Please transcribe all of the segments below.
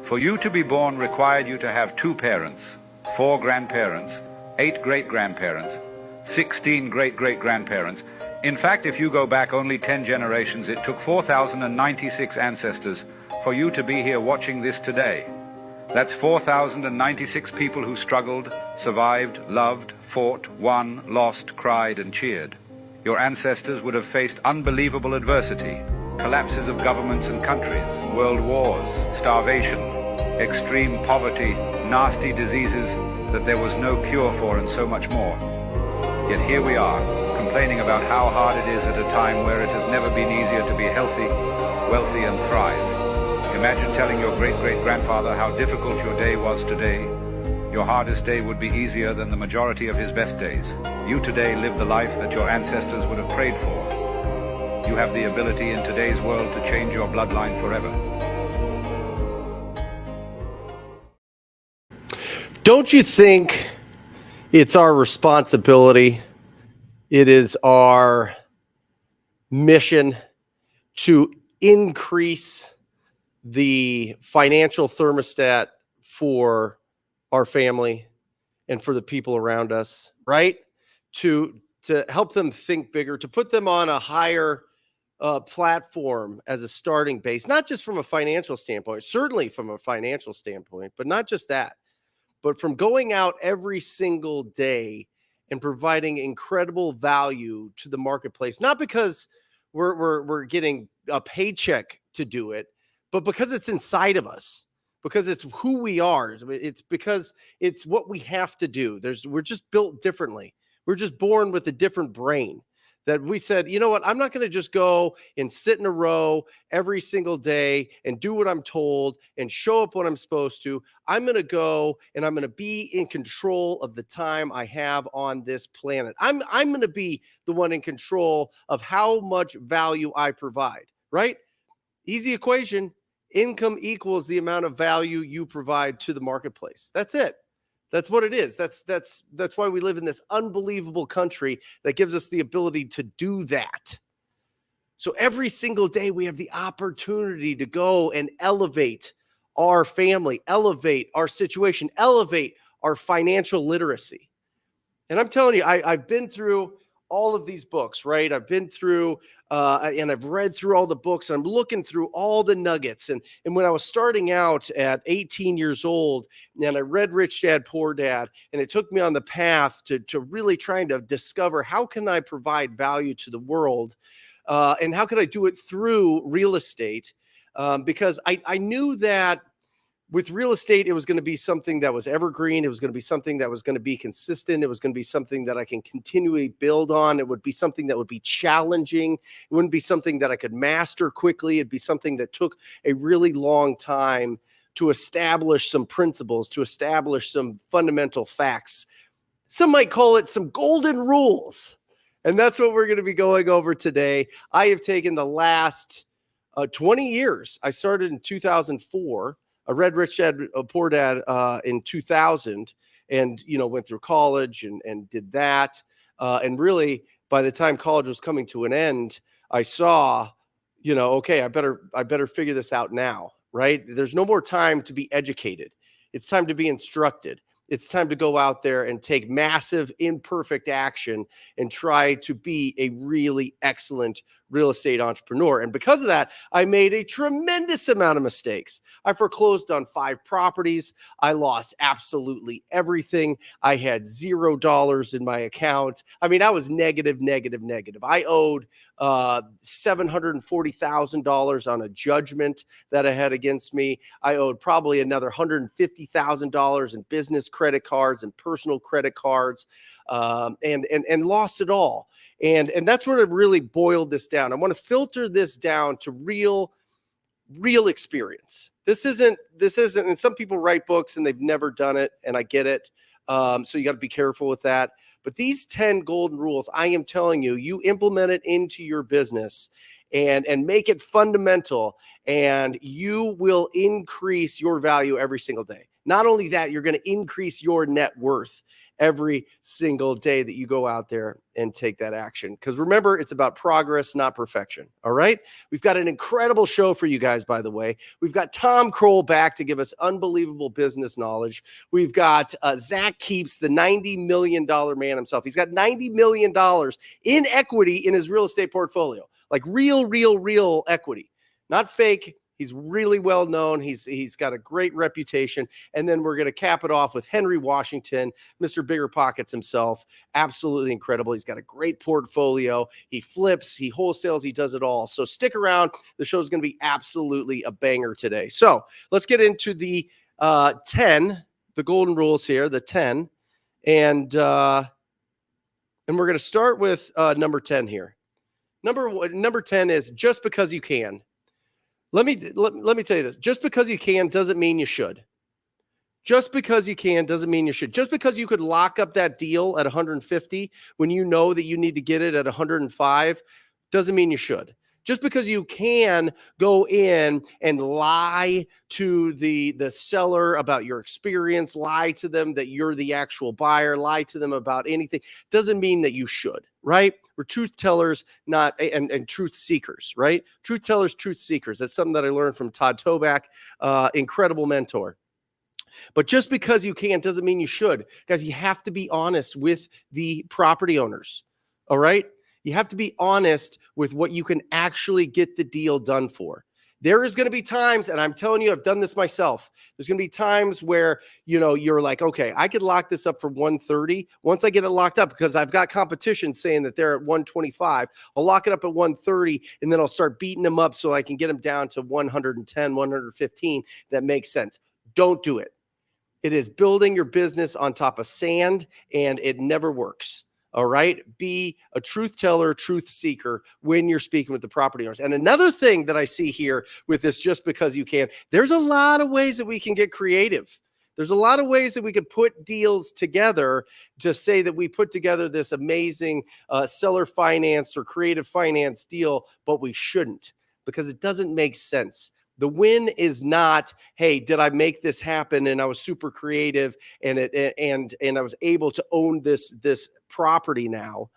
For you to be born required you to have 2 parents, 4 grandparents, 8 great-grandparents, 16 great-great-grandparents. In fact, if you go back only 10 generations, it took 4,096 ancestors for you to be here watching this today. That's 4,096 people who struggled, survived, loved, fought, won, lost, cried, and cheered. Your ancestors would have faced unbelievable adversity, collapses of governments and countries, world wars, starvation, extreme poverty, nasty diseases that there was no cure for, and so much more. Yet here we are, complaining about how hard it is at a time where it has never been easier to be healthy, wealthy, and thrive. Imagine telling your great-great-grandfather how difficult your day was today. Your hardest day would be easier than the majority of his best days. You today live the life that your ancestors would have prayed for. You have the ability in today's world to change your bloodline forever. Don't you think it's our responsibility, it is our mission to increase the financial thermostat for our family and for the people around us, right? To help them think bigger, to put them on a higher platform as a starting base, not just from a financial standpoint, certainly from a financial standpoint, but not just that, but from going out every single day and providing incredible value to the marketplace, not because we're getting a paycheck to do it, but because it's inside of us, because it's who we are. It's because it's what we have to do. We're just built differently. We're just born with a different brain that we said, you know what, I'm not going to just go and sit in a row every single day and do what I'm told and show up when I'm supposed to. I'm going to go and I'm going to be in control of the time I have on this planet. I'm going to be the one in control of how much value I provide, right? Easy equation. Income equals the amount of value you provide to the marketplace. That's it. That's what it is. That's why we live in this unbelievable country that gives us the ability to do that. So every single day we have the opportunity to go and elevate our family, elevate our situation, elevate our financial literacy. And I'm telling you, I've been through all of these books, right? I've been through and I've read through all the books. And I'm looking through all the nuggets. And when I was starting out at 18 years old, and I read Rich Dad, Poor Dad, and it took me on the path to really trying to discover how can I provide value to the world, and how can I do it through real estate? Because I knew that with real estate, it was going to be something that was evergreen. It was going to be something that was going to be consistent. It was going to be something that I can continually build on. It would be something that would be challenging. It wouldn't be something that I could master quickly. It'd be something that took a really long time to establish some principles, to establish some fundamental facts. Some might call it some golden rules. And that's what we're going to be going over today. I have taken the last 20 years. I started in 2004. I read Rich Dad, Poor Dad in 2000 and, went through college and did that. And really, by the time college was coming to an end, I saw, okay, I better figure this out now, right? There's no more time to be educated. It's time to be instructed. It's time to go out there and take massive, imperfect action and try to be a really excellent real estate entrepreneur. And because of that, I made a tremendous amount of mistakes. I foreclosed on 5 properties. I lost absolutely everything. I had $0 in my account. I mean, I was negative. I owed $740,000 on a judgment that I had against me. I owed probably another $150,000 in business credit cards and personal credit cards, and lost it all. And that's what it really boiled this down. I want to filter this down to real experience. This isn't, and some people write books and they've never done it, and I get it. So you got to be careful with that. But these 10 golden rules, I am telling you, you implement it into your business and make it fundamental, and you will increase your value every single day. Not only that, you're going to increase your net worth every single day that you go out there and take that action. Because remember, it's about progress, not perfection. All right. We've got an incredible show for you guys, by the way. We've got Tom Croll back to give us unbelievable business knowledge. We've got Zach Kees, the $90 million man himself. He's got $90 million in equity in his real estate portfolio, like real equity, not fake. He's really well known. He's got a great reputation. And then we're going to cap it off with Henry Washington, Mr. Bigger Pockets himself. Absolutely incredible. He's got a great portfolio. He flips, he wholesales, he does it all. So stick around. The show is going to be absolutely a banger today. So let's get into the 10, the golden rules here, the 10. And we're going to start with number 10 here. Number 10 is just because you can. Let me tell you this. Just because you can doesn't mean you should. Just because you can doesn't mean you should. Just because you could lock up that deal at 150 when you know that you need to get it at 105 doesn't mean you should. Just because you can go in and lie to the seller about your experience, lie to them that you're the actual buyer, lie to them about anything, doesn't mean that you should, right? We're truth tellers, not and truth seekers, right? Truth tellers, truth seekers. That's something that I learned from Todd Toback, incredible mentor. But just because you can doesn't mean you should. Guys, you have to be honest with the property owners, all right? You have to be honest with what you can actually get the deal done for. There is going to be times, and I'm telling you, I've done this myself. There's going to be times where, you're like, okay, I could lock this up for 130. Once I get it locked up, because I've got competition saying that they're at 125, I'll lock it up at 130, and then I'll start beating them up so I can get them down to 110, 115. That makes sense. Don't do it. It is building your business on top of sand, and it never works. All right. Be a truth teller, truth seeker when you're speaking with the property owners. And another thing that I see here with this, just because you can, there's a lot of ways that we can get creative. There's a lot of ways that we could put deals together to say that we put together this amazing seller financed or creative finance deal, but we shouldn't, because it doesn't make sense. The win is not, hey, did I make this happen? And I was super creative and I was able to own this property now.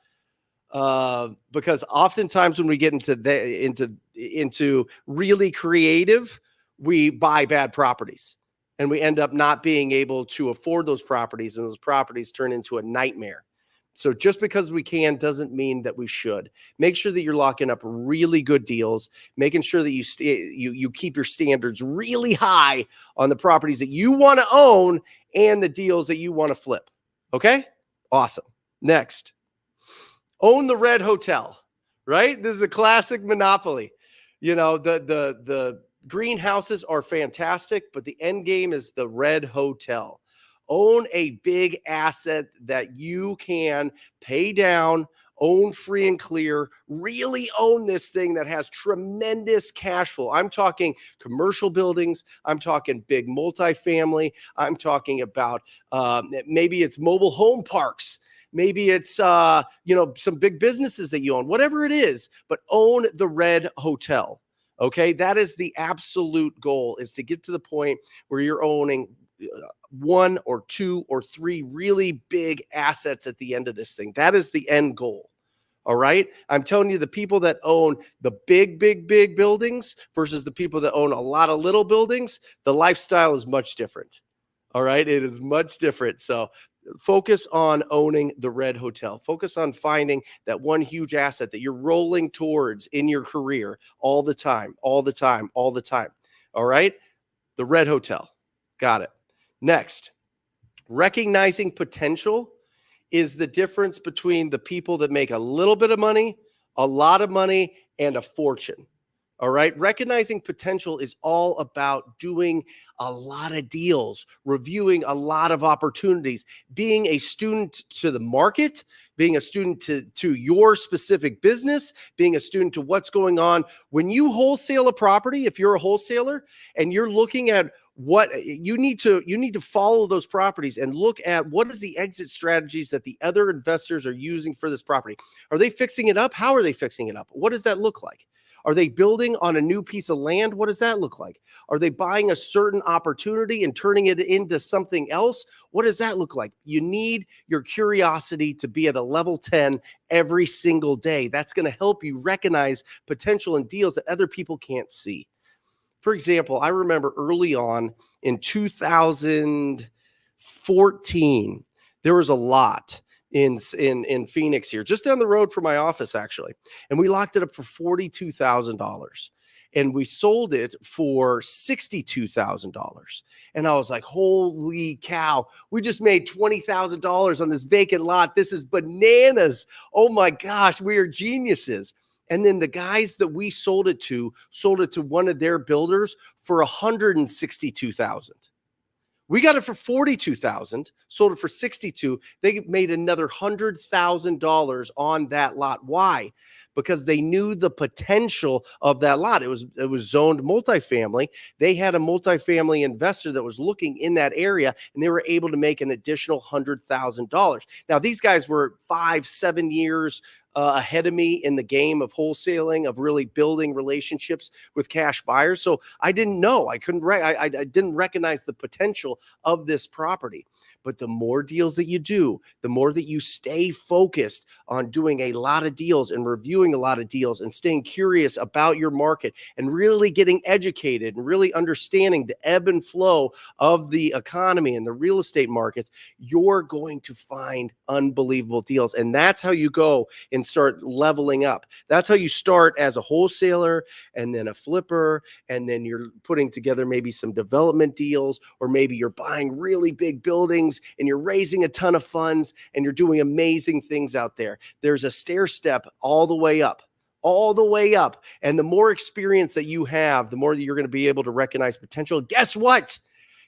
Because oftentimes when we get into really creative, we buy bad properties and we end up not being able to afford those properties, and those properties turn into a nightmare. So just because we can doesn't mean that we should. Make sure that you're locking up really good deals, making sure that you keep your standards really high on the properties that you want to own and the deals that you want to flip. Okay? Awesome. Next, own the red hotel, right? This is a classic monopoly. The greenhouses are fantastic, but the end game is the red hotel. Own a big asset that you can pay down, own free and clear, really own this thing that has tremendous cash flow. I'm talking commercial buildings. I'm talking big multifamily. I'm talking about maybe it's mobile home parks. Maybe it's, some big businesses that you own, whatever it is, but own the red hotel. Okay. That is the absolute goal, is to get to the point where you're owning one or two or three really big assets at the end of this thing. That is the end goal. All right. I'm telling you, the people that own the big buildings versus the people that own a lot of little buildings, the lifestyle is much different. All right. It is much different. So focus on owning the red hotel. Focus on finding that one huge asset that you're rolling towards in your career all the time. All right. The red hotel. Got it. Next, recognizing potential is the difference between the people that make a little bit of money, a lot of money, and a fortune. All right. Recognizing potential is all about doing a lot of deals, reviewing a lot of opportunities, being a student to the market, being a student to your specific business, being a student to what's going on. When you wholesale a property, if you're a wholesaler and you're looking at what you need to follow those properties and look at what is the exit strategies that the other investors are using for this property. Are they fixing it up? How are they fixing it up? What does that look like? Are they building on a new piece of land? What does that look like? Are they buying a certain opportunity and turning it into something else? What does that look like? You need your curiosity to be at a level 10 every single day. That's going to help you recognize potential in deals that other people can't see. For example, I remember early on in 2014, there was a lot in Phoenix here, just down the road from my office, actually. And we locked it up for $42,000. And we sold it for $62,000. And I was like, holy cow, we just made $20,000 on this vacant lot. This is bananas. Oh my gosh, we are geniuses. And then the guys that we sold it to one of their builders for $162,000. We got it for $42,000, sold it for $62,000. They made another $100,000 on that lot. Why? Because they knew the potential of that lot. It was zoned multifamily. They had a multifamily investor that was looking in that area, and they were able to make an additional $100,000. Now, these guys were 5-7 years ahead of me in the game of wholesaling, of really building relationships with cash buyers. So I didn't know. I didn't recognize the potential of this property. But the more deals that you do, the more that you stay focused on doing a lot of deals and reviewing a lot of deals and staying curious about your market and really getting educated and really understanding the ebb and flow of the economy and the real estate markets, you're going to find unbelievable deals. And that's how you go and start leveling up. That's how you start as a wholesaler and then a flipper, and then you're putting together maybe some development deals, or maybe you're buying really big buildings and you're raising a ton of funds and you're doing amazing things out there. There's a stair step all the way up. And the more experience that you have, the more that you're going to be able to recognize potential. Guess what?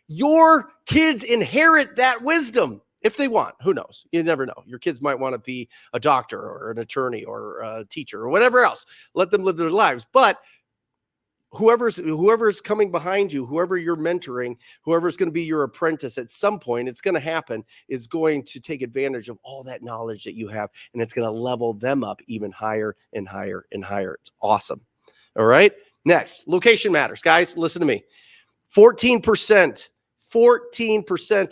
Your kids inherit that wisdom. If they want, who knows? You never know. Your kids might want to be a doctor or an attorney or a teacher or whatever else. Let them live their lives. But whoever's coming behind you, whoever you're mentoring, whoever's going to be your apprentice at some point, it's going to happen, is going to take advantage of all that knowledge that you have, and it's going to level them up even higher and higher and higher. It's awesome. All right. Next, location matters. Guys, listen to me. 14%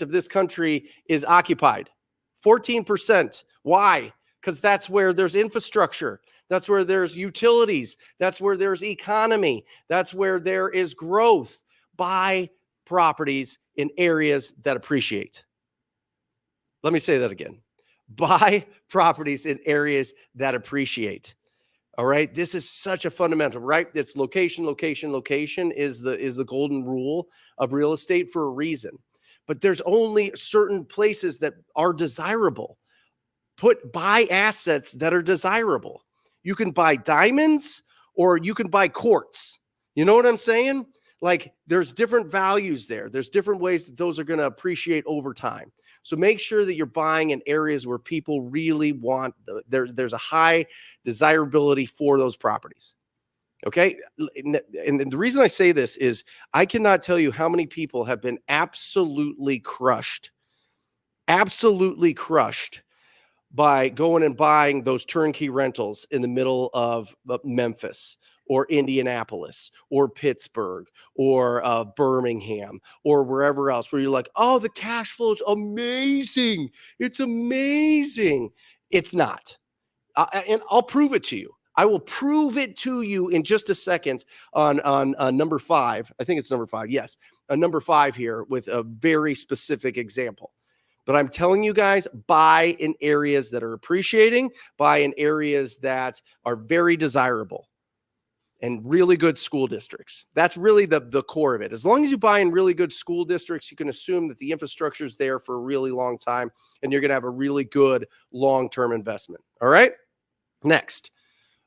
of this country is occupied. 14%. Why? Because that's where there's infrastructure. That's where there's utilities. That's where there's economy. That's where there is growth. Buy properties in areas that appreciate. Let me say that again. Buy properties in areas that appreciate. All right. This is such a fundamental, right? It's location is the golden rule of real estate for a reason. But there's only certain places that are desirable. Buy assets that are desirable. You can buy diamonds or you can buy quartz. You know what I'm saying? Like, there's different values there. There's different ways that those are going to appreciate over time. So make sure that you're buying in areas where people really want, there's a high desirability for those properties. Okay. And the reason I say this is I cannot tell you how many people have been absolutely crushed by going and buying those turnkey rentals in the middle of Memphis or Indianapolis or Pittsburgh or Birmingham or wherever else, where you're like, oh, the cash flow is amazing. It's amazing. It's not. And I'll prove it to you. I will prove it to you in just a second on number 5. I think it's number 5. Yes, number 5 here with a very specific example. But I'm telling you guys, buy in areas that are appreciating, buy in areas that are very desirable, and really good school districts. That's really the core of it. As long as you buy in really good school districts, you can assume that the infrastructure is there for a really long time, and you're going to have a really good long-term investment. All right? Next.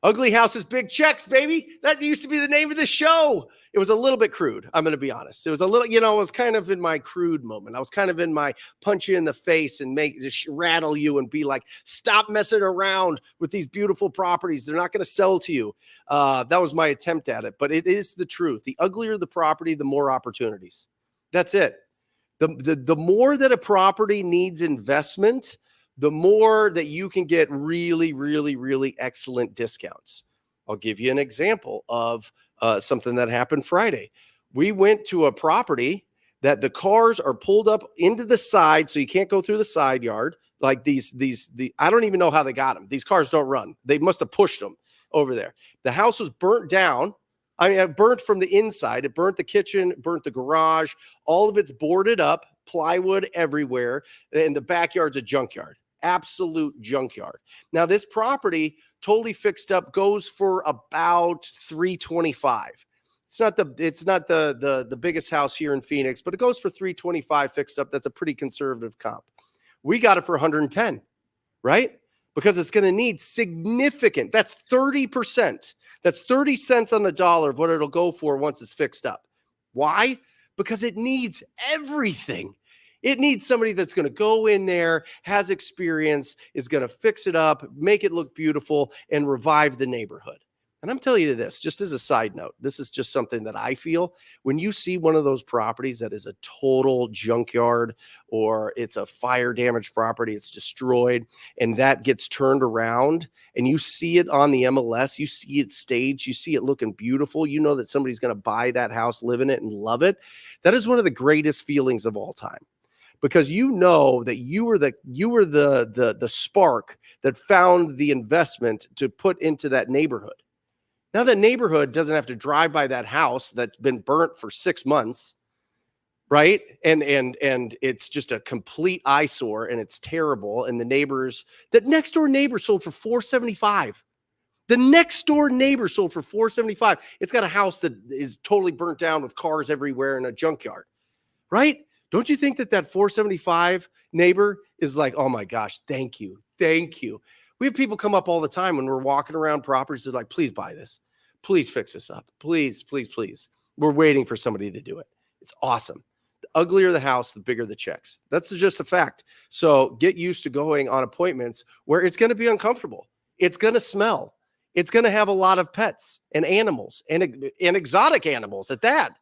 Ugly houses, big checks, baby. That used to be the name of the show. It was a little bit crude. I'm going to be honest. It was a little, I was kind of in my crude moment. I was kind of in my punch you in the face and just rattle you and be like, stop messing around with these beautiful properties. They're not going to sell to you. That was my attempt at it, but it is the truth. The uglier the property, the more opportunities. That's it. The more that a property needs investment, the more that you can get really, really, really excellent discounts. I'll give you an example of something that happened Friday. We went to a property that the cars are pulled up into the side, so you can't go through the side yard. Like I don't even know how they got them. These cars don't run. They must have pushed them over there. The house was burnt down. I mean, it burnt from the inside. It burnt the kitchen, burnt the garage. All of it's boarded up, plywood everywhere. And the backyard's a junkyard, absolute junkyard. Now, this property totally fixed up goes for about $325. It's not the biggest house here in Phoenix, but it goes for $325 fixed up. That's a pretty conservative comp. We got it for $110, right? Because it's going to need significant. That's 30%. That's 30 cents on the dollar of what it'll go for once it's fixed up. Why? Because it needs everything. It needs somebody that's going to go in there, has experience, is going to fix it up, make it look beautiful, and revive the neighborhood. And I'm telling you this, just as a side note, this is just something that I feel. When you see one of those properties that is a total junkyard, or it's a fire damaged property, it's destroyed, and that gets turned around, and you see it on the MLS, you see it staged, you see it looking beautiful, you know that somebody's going to buy that house, live in it, and love it. That is one of the greatest feelings of all time. Because you know that you were the spark that found the investment to put into that neighborhood. Now that neighborhood doesn't have to drive by that house that's been burnt for 6 months, right? And it's just a complete eyesore, and it's terrible. And that next door neighbor sold for $475. The next door neighbor sold for $475. It's got a house that is totally burnt down with cars everywhere in a junkyard, right? Don't you think that $475 neighbor is like, oh my gosh, thank you. Thank you. We have people come up all the time when we're walking around properties. They're like, please buy this. Please fix this up. Please, please, please. We're waiting for somebody to do it. It's awesome. The uglier the house, the bigger the checks. That's just a fact. So get used to going on appointments where it's going to be uncomfortable. It's going to smell. It's going to have a lot of pets and animals and exotic animals at that.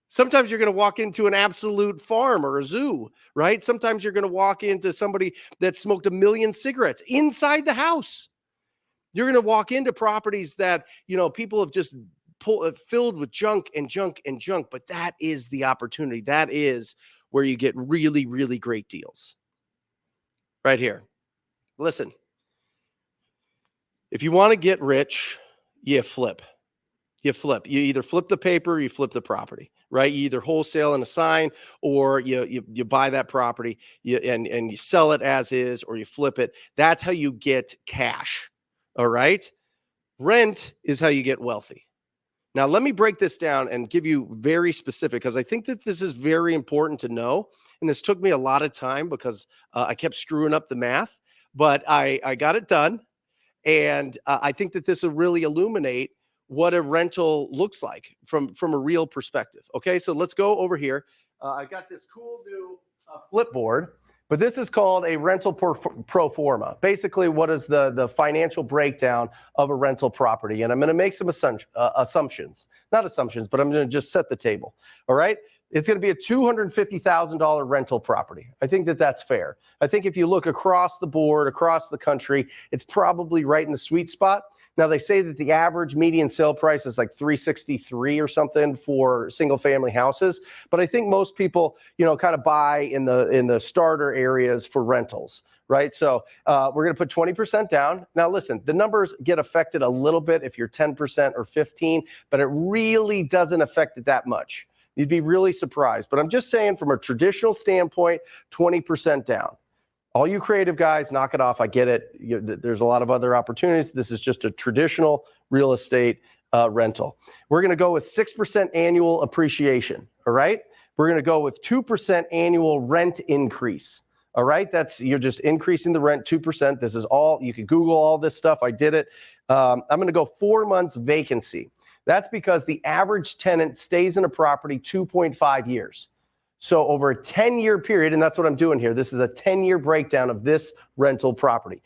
Sometimes you're going to walk into an absolute farm or a zoo, right? Sometimes you're going to walk into somebody that smoked 1 million cigarettes inside the house. You're going to walk into properties that, people have just filled with junk and junk and junk. But that is the opportunity. That is where you get really, really great deals. Right here. Listen, if you want to get rich, you flip. You either flip the paper or you flip the property, right? You either wholesale and assign, or you buy that property and you sell it as is, or you flip it. That's how you get cash. All right. Rent is how you get wealthy. Now, let me break this down and give you very specific, because I think that this is very important to know. And this took me a lot of time because I kept screwing up the math, but I got it done. And I think that this will really illuminate what a rental looks like from a real perspective. Okay, so let's go over here. I got this cool new flipboard, but this is called a rental pro forma. Basically, what is the financial breakdown of a rental property? And I'm going to make some assumptions. Not assumptions, but I'm going to just set the table. All right? It's going to be a $250,000 rental property. I think that that's fair. I think if you look across the board, across the country, it's probably right in the sweet spot. Now, they say that the average median sale price is like $363 or something for single family houses. But I think most people, kind of buy in the starter areas for rentals, right? So we're going to put 20% down. Now, listen, the numbers get affected a little bit if you're 10% or 15%, but it really doesn't affect it that much. You'd be really surprised. But I'm just saying, from a traditional standpoint, 20% down. All you creative guys, knock it off. I get it. There's a lot of other opportunities. This is just a traditional real estate rental. We're going to go with 6% annual appreciation. All right. We're going to go with 2% annual rent increase. All right. You're just increasing the rent 2%. This is all, you can Google all this stuff. I did it. I'm going to go 4 months vacancy. That's because the average tenant stays in a property 2.5 years. So over a 10-year period, and that's what I'm doing here. This is a 10-year breakdown of this rental property.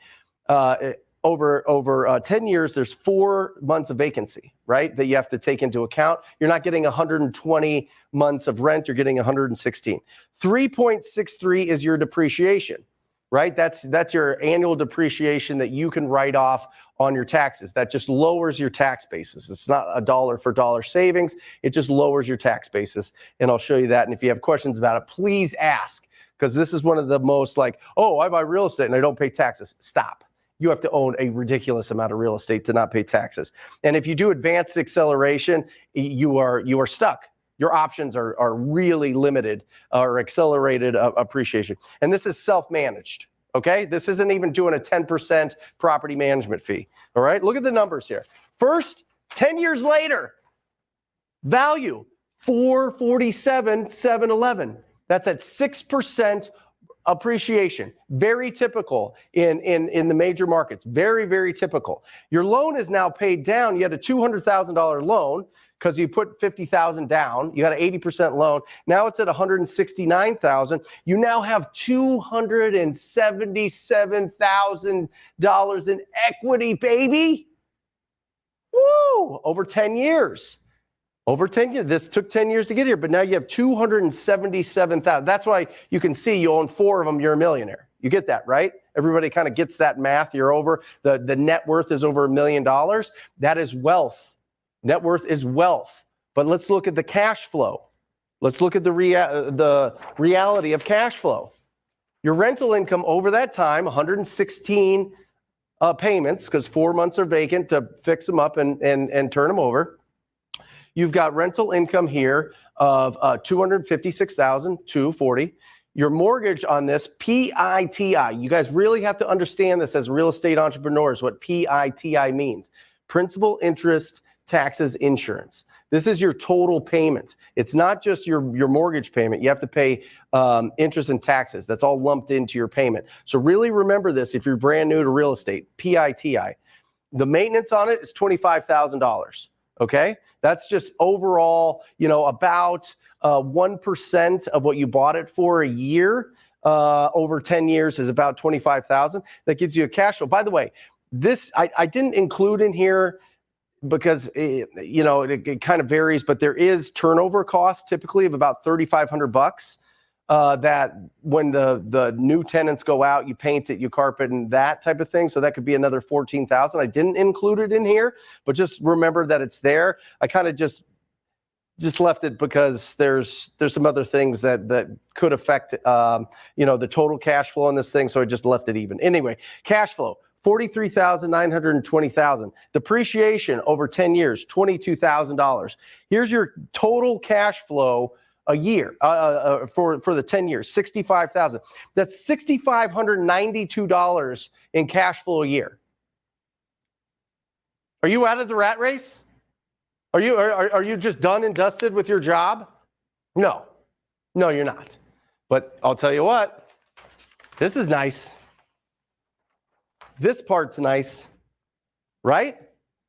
Over 10 years, there's 4 months of vacancy, right, that you have to take into account. You're not getting 120 months of rent. You're getting 116. 3.63 is your depreciation. right? That's your annual depreciation that you can write off on your taxes. That just lowers your tax basis. It's not a dollar for dollar savings. It just lowers your tax basis. And I'll show you that. And if you have questions about it, please ask, because this is one of the most like, oh, I buy real estate and I don't pay taxes. Stop. You have to own a ridiculous amount of real estate to not pay taxes. And if you do advanced acceleration, you are stuck. Your options are really limited, or accelerated appreciation. And this is self-managed, okay? This isn't even doing a 10% property management fee, all right? Look at the numbers here. First, 10 years later, value, 447,711. That's at 6% appreciation. Very typical in the major markets. Very, very typical. Your loan is now paid down. You had a $200,000 loan because you put $50,000 down. You got an 80% loan. Now it's at $169,000. You now have $277,000 in equity, baby. Woo! Over 10 years. Over 10 years. This took 10 years to get here, but now you have 277,000. That's why you can see you own 4 of them, you're a millionaire. You get that, right? Everybody kind of gets that math. You're over, the net worth is over $1 million. That is wealth. Net worth is wealth. But let's look at the cash flow. Let's look at the reality of cash flow. Your rental income over that time, 116 payments, because 4 months are vacant to fix them up and turn them over. You've got rental income here of $256,240. Your mortgage on this, PITI. You guys really have to understand this as real estate entrepreneurs, what PITI means. Principal, interest, taxes, insurance. This is your total payment. It's not just your mortgage payment. You have to pay interest and taxes. That's all lumped into your payment. So really remember this if you're brand new to real estate, PITI. The maintenance on it is $25,000. Okay, that's just overall, about 1% of what you bought it for a year. Over 10 years is about $25,000. That gives you a cash flow. By the way, this I didn't include in here because it kind of varies, but there is turnover costs typically of about $3,500. That when the new tenants go out, you paint it, you carpet, and that type of thing. So that could be another $14,000. I didn't include it in here, but just remember that it's there. I kind of just left it because there's some other things that could affect the total cash flow on this thing. So I just left it even. Anyway, cash flow. $43,920,000. Depreciation over 10 years, $22,000. Here's your total cash flow a year for the 10 years, $65,000. That's $6,592 in cash flow a year. Are you out of the rat race? Are you just done and dusted with your job? No, you're not. But I'll tell you what, this is nice. This part's nice, right?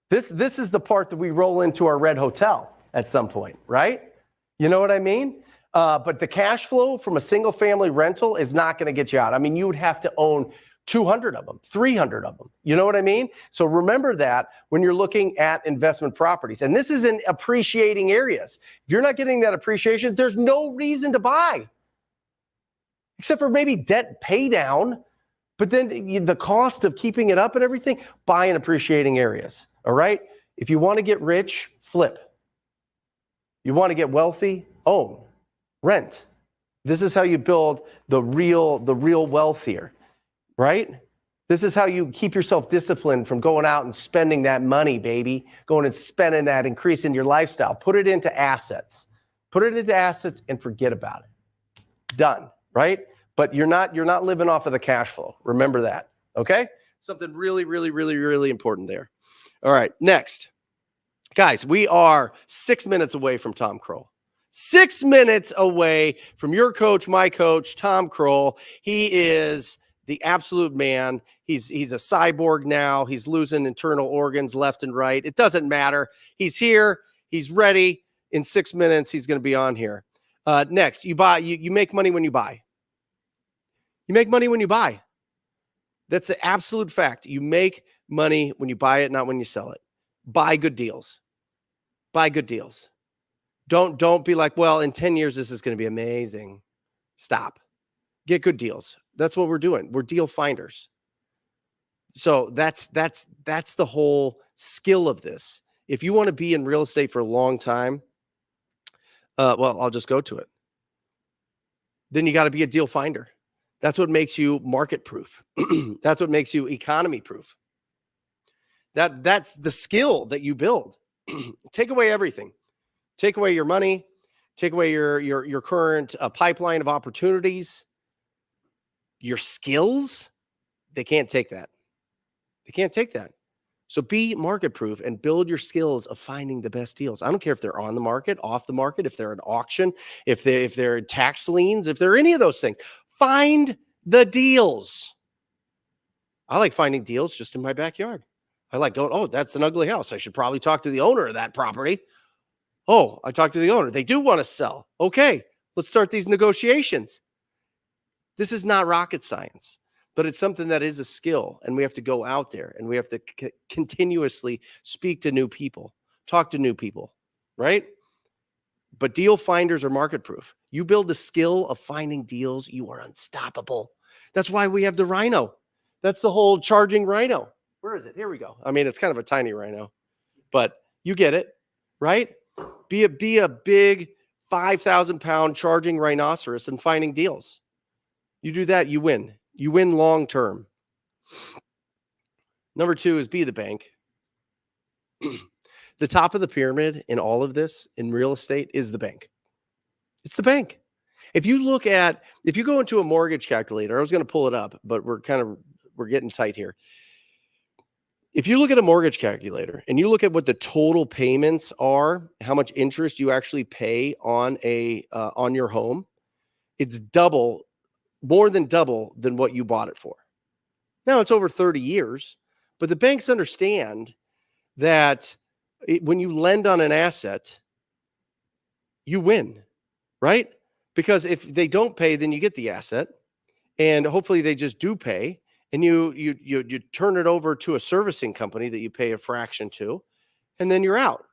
This is the part that we roll into our red hotel at some point, right? You know what I mean? But the cash flow from a single family rental is not going to get you out. I mean, you would have to own 200 of them, 300 of them. You know what I mean? So remember that when you're looking at investment properties. And this is in appreciating areas. If you're not getting that appreciation, there's no reason to buy. Except for maybe debt pay down. But then the cost of keeping it up and everything, buy in appreciating areas. All right? If you want to get rich, flip. You want to get wealthy, own, rent. This is how you build the real wealth here, right? This is how you keep yourself disciplined from going out and spending that money, baby. Going and spending that, increasing your lifestyle. Put it into assets. Put it into assets and forget about it. Done, right? But you're not living off of the cash flow. Remember that, okay? Something really, really, really, really important there. All right, next. Guys, we are 6 minutes away from Tom Croll. 6 minutes away from your coach, my coach, Tom Croll. He is the absolute man. He's a cyborg now. He's losing internal organs left and right. It doesn't matter. He's here. He's ready. In 6 minutes, he's going to be on here. Next, you make money when you buy. You make money when you buy. That's the absolute fact. You make money when you buy it, not when you sell it. Buy good deals. Buy good deals. Don't be like, well, in 10 years, this is going to be amazing. Stop. get good deals. That's what we're doing. We're deal finders. So that's the whole skill of this. If you want to be in real estate for a long time, well, I'll just go to it. Then you got to be a deal finder. That's what makes you market proof. That's what makes you economy proof. That's the skill that you build. Take away everything. Take away your money. Take away your current pipeline of opportunities. Your skills. They can't take that. They can't take that. So be market proof and build your skills of finding the best deals. I don't care if they're on the market, off the market, if they're an auction, if they're tax liens, if they're any of those things. Find the deals. I like finding deals just in my backyard. I like going, oh, that's an ugly house. I should probably talk to the owner of that property. Oh, I talked to the owner. They do want to sell. Okay, let's start these negotiations. This is not rocket science, but it's something that is a skill, and we have to go out there and we have to continuously speak to new people, talk to new people, right? But deal finders are market proof. You build the skill of finding deals, you are unstoppable. That's why we have the Rhino. That's the whole charging Rhino. Where is it? Here we go. I mean, it's kind of a tiny Rhino, but you get it, right? Be a big 5,000-pound charging rhinoceros and finding deals. You do that, you win. You win long term. Number 2 is be the bank. The top of the pyramid in all of this in real estate is the bank. It's the bank. If you go into a mortgage calculator, I was going to pull it up, but we're getting tight here. If you look at a mortgage calculator and you look at what the total payments are, how much interest you actually pay on your home, it's more than double than what you bought it for. Now it's over 30 years, but the banks understand that when you lend on an asset, you win, right? Because if they don't pay, then you get the asset, and hopefully they just do pay, and you turn it over to a servicing company that you pay a fraction to, and then you're out.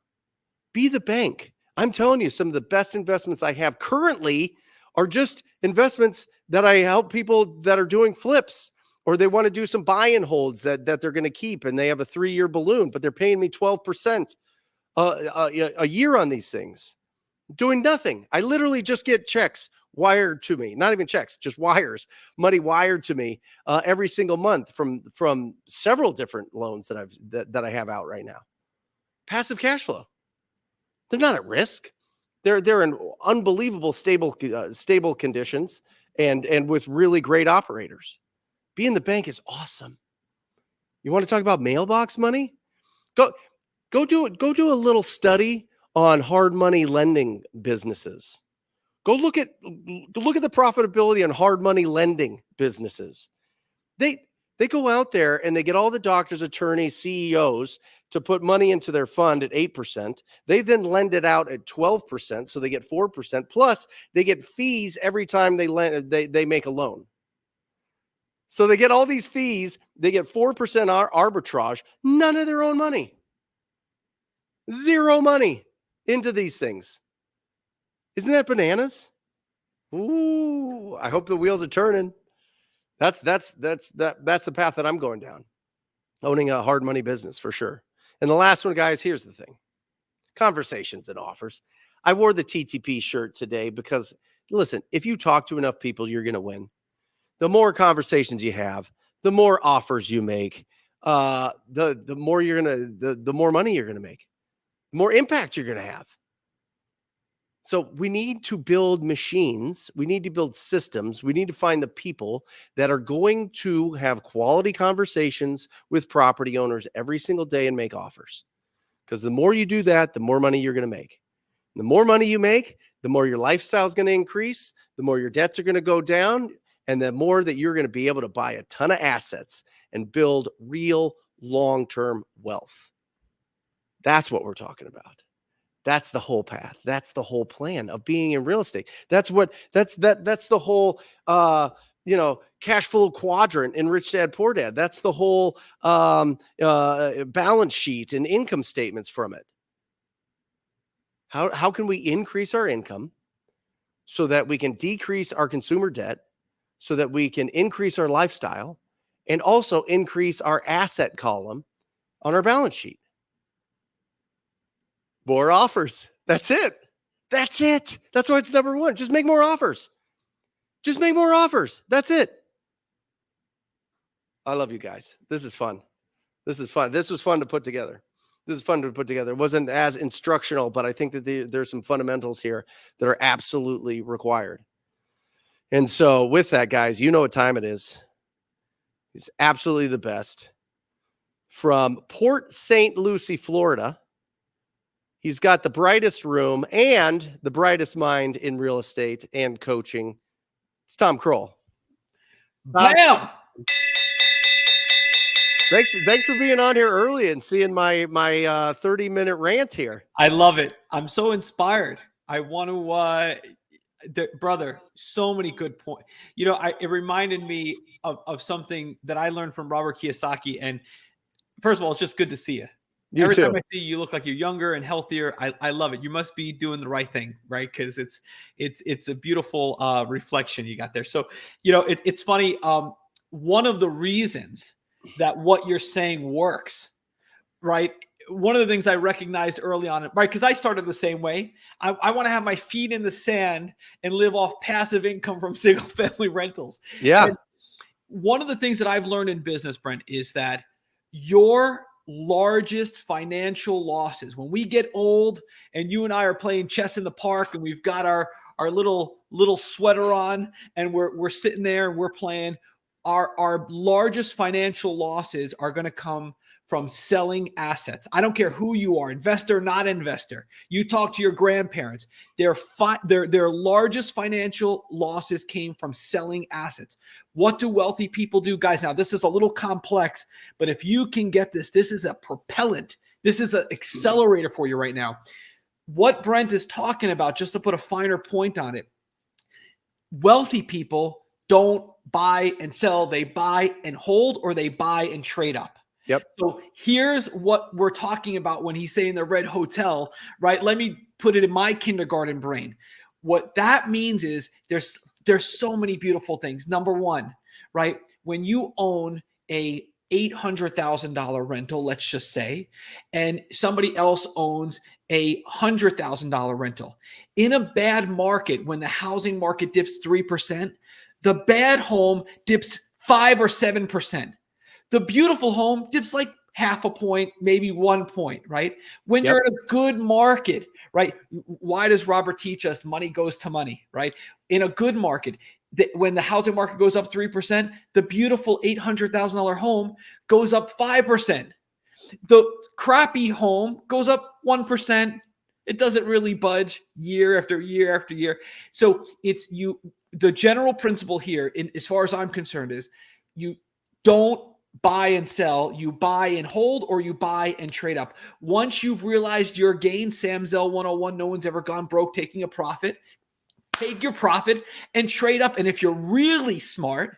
Be the bank. I'm telling you, some of the best investments I have currently are just investments that I help people that are doing flips, or they want to do some buy and holds that they're going to keep, and they have a 3-year balloon, but they're paying me 12% a year on these things. Doing nothing. I literally just get checks wired to me, not even checks, just wires, money wired to me every single month from several different loans that I have out right now. Passive cash flow. They're not at risk. They're in unbelievable stable conditions and with really great operators. Being the bank is awesome. You want to talk about mailbox money? Go do it. Go do a little study on hard money lending businesses. Go look at the profitability on hard money lending businesses. They go out there and they get all the doctors, attorneys, CEOs to put money into their fund at 8%. They then lend it out at 12%, so they get 4%. Plus, they get fees every time they make a loan. So they get all these fees. They get 4% arbitrage. None of their own money. Zero money into these things. Isn't that bananas? Ooh, I hope the wheels are turning. That's the path that I'm going down. Owning a hard money business for sure. And the last one, guys, here's the thing. Conversations and offers. I wore the TTP shirt today because, listen, if you talk to enough people, you're going to win. The more conversations you have, the more offers you make, the more the more money you're going to make, the more impact you're going to have. So we need to build machines. We need to build systems. We need to find the people that are going to have quality conversations with property owners every single day and make offers. Because the more you do that, the more money you're going to make. The more money you make, the more your lifestyle is going to increase, the more your debts are going to go down, and the more that you're going to be able to buy a ton of assets and build real long-term wealth. That's what we're talking about. That's the whole path. That's the whole plan of being in real estate. That's the whole cash flow quadrant in Rich Dad Poor Dad. That's the whole balance sheet and income statements from it. How can we increase our income so that we can decrease our consumer debt, so that we can increase our lifestyle and also increase our asset column on our balance sheet. More offers. That's it. That's it. That's why it's number one. Just make more offers. Just make more offers. That's it. I love you guys. This is fun. This is fun. This was fun to put together. This is fun to put together. It wasn't as instructional, but I think that there's some fundamentals here that are absolutely required. And so with that, guys, you know what time it is. It's absolutely the best. From Port St. Lucie, Florida, he's got the brightest room and the brightest mind in real estate and coaching. It's Tom Croll. Bam! Thanks for being on here early and seeing my 30-minute rant here. I love it. I'm so inspired. I want to, brother, so many good points. You know, it reminded me of something that I learned from Robert Kiyosaki. And first of all, it's just good to see you. Every time I see you, you look like you're younger and healthier. I love it. You must be doing the right thing, right? Because it's a beautiful reflection you got there. So, you know, it's funny. One of the reasons that what you're saying works, right? One of the things I recognized early on, right? Because I started the same way. I want to have my feet in the sand and live off passive income from single family rentals. Yeah. And one of the things that I've learned in business, Brent, is that your largest financial losses, when we get old and you and I are playing chess in the park and we've got our little sweater on and we're sitting there and we're playing, our largest financial losses are going to come from selling assets. I don't care who you are, investor, not investor. You talk to your grandparents. Their largest financial losses came from selling assets. What do wealthy people do? Guys, now this is a little complex, but if you can get this is a propellant. This is an accelerator for you right now. What Brent is talking about, just to put a finer point on it, wealthy people don't buy and sell. They buy and hold, or they buy and trade up. Yep. So here's what we're talking about when he's saying the red hotel, right? Let me put it in my kindergarten brain. What that means is there's so many beautiful things. Number one, right? When you own a $800,000 rental, let's just say, and somebody else owns a $100,000 rental. In a bad market, when the housing market dips 3%, the bad home dips 5 or 7%. The beautiful home dips like half a point, maybe 1 point, right? When you're in a good market, right? Why does Robert teach us money goes to money, right? In a good market, when the housing market goes up 3%, the beautiful $800,000 home goes up 5%. The crappy home goes up 1%. It doesn't really budge year after year after year. So the general principle here, as far as I'm concerned, is you don't buy and sell, you buy and hold, or you buy and trade up. Once you've realized your gain, Sam Zell 101, no one's ever gone broke taking a profit. Take your profit and trade up. And if you're really smart,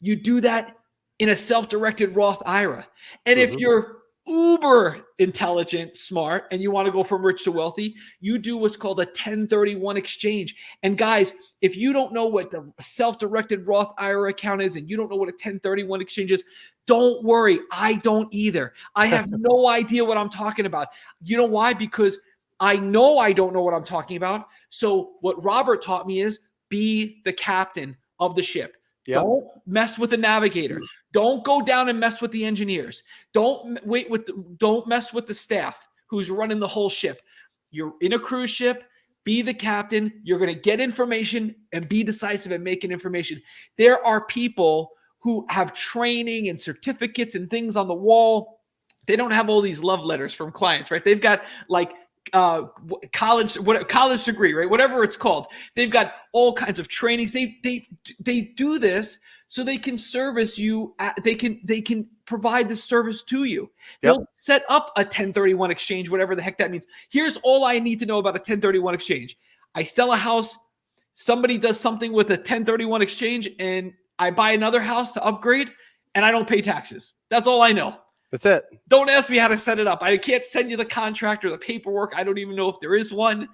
you do that in a self-directed Roth IRA. And if you're uber intelligent, smart, and you want to go from rich to wealthy, you do what's called a 1031 exchange. And guys, if you don't know what the self-directed Roth IRA account is and you don't know what a 1031 exchange is, don't worry. I don't either. I have no idea what I'm talking about. You know why? Because I know I don't know what I'm talking about. So what Robert taught me is be the captain of the ship. Yep. Don't mess with the navigator. Don't go down and mess with the engineers. Don't mess with the staff who's running the whole ship. You're in a cruise ship. Be the captain. You're going to get information and be decisive in making information. There are people who have training and certificates and things on the wall. They don't have all these love letters from clients, right? They've got like college degree, right? Whatever it's called. They've got all kinds of trainings. They do this so they can service you. They can provide this service to you. They'll set up a 1031 exchange, whatever the heck that means. Here's all I need to know about a 1031 exchange. I sell a house. Somebody does something with a 1031 exchange and I buy another house to upgrade and I don't pay taxes. That's all I know. That's it. Don't ask me how to set it up. I can't send you the contract or the paperwork. I don't even know if there is one.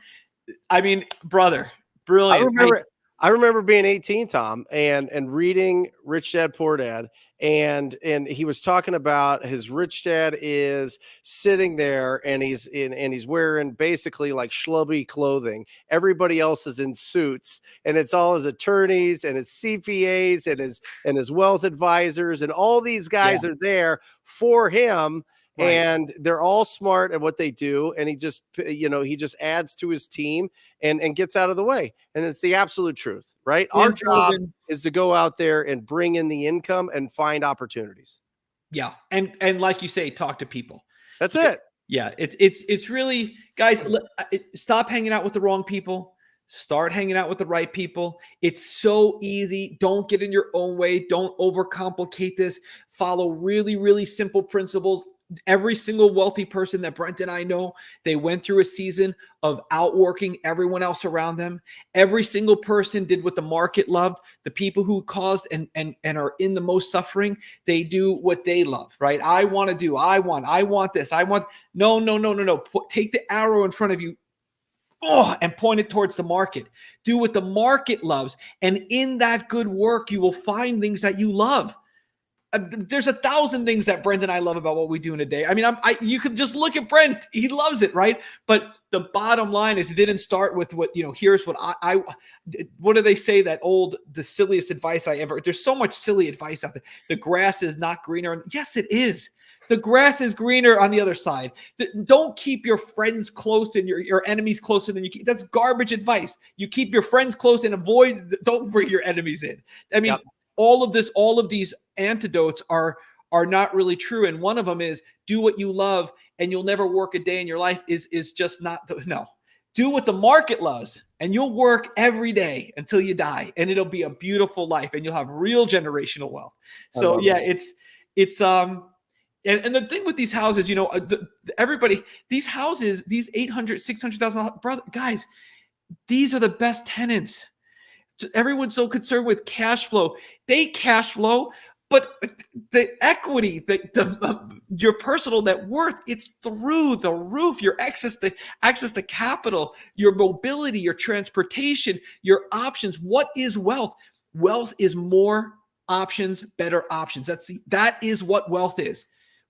I mean, brother, brilliant. I remember being 18, Tom, and reading Rich Dad Poor Dad, and he was talking about his rich dad is sitting there and he's wearing basically like schlubby clothing. Everybody else is in suits, and it's all his attorneys and his CPAs and his wealth advisors, and all these guys are there for him. Right. And they're all smart at what they do. And he just adds to his team and gets out of the way. And it's the absolute truth, right? Our job is to go out there and bring in the income and find opportunities. Yeah. And like you say, talk to people. That's it. Yeah. It's really, guys, stop hanging out with the wrong people. Start hanging out with the right people. It's so easy. Don't get in your own way. Don't overcomplicate this. Follow really, really simple principles. Every single wealthy person that Brent and I know, they went through a season of outworking everyone else around them. Every single person did what the market loved. The people who caused and are in the most suffering, they do what they love, right? I want this. No. Take the arrow in front of you and point it towards the market. Do what the market loves. And in that good work, you will find things that you love. There's 1,000 things that Brent and I love about what we do in a day. I mean, you could just look at Brent. He loves it, right? But the bottom line is it didn't start with here's what what do they say, the silliest advice I ever, there's so much silly advice out there. The grass is not greener. Yes, it is. The grass is greener on the other side. Don't keep your friends close and your enemies closer than you keep. That's garbage advice. You keep your friends close and don't bring your enemies in. I mean, all of these antidotes are not really true. And one of them is do what you love and you'll never work a day in your life is just not no. Do what the market loves and you'll work every day until you die, and it'll be a beautiful life and you'll have real generational wealth. So it's and the thing with these houses, everybody, these houses, these $800,000, $600,000 brother guys, these are the best tenants. Everyone's so concerned with cash flow. They cash flow, but the equity, your personal net worth, it's through the roof. Your access to capital, your mobility, your transportation, your options. What is wealth? Wealth is more options, better options. That is what wealth is.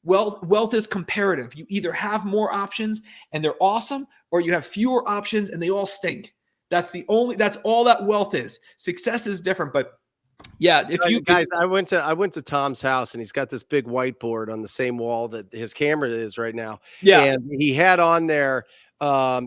Wealth is comparative. You either have more options and they're awesome, or you have fewer options and they all stink. That's all that wealth is. Success is different, but yeah. I went to Tom's house and he's got this big whiteboard on the same wall that his camera is right now. Yeah. And he had on there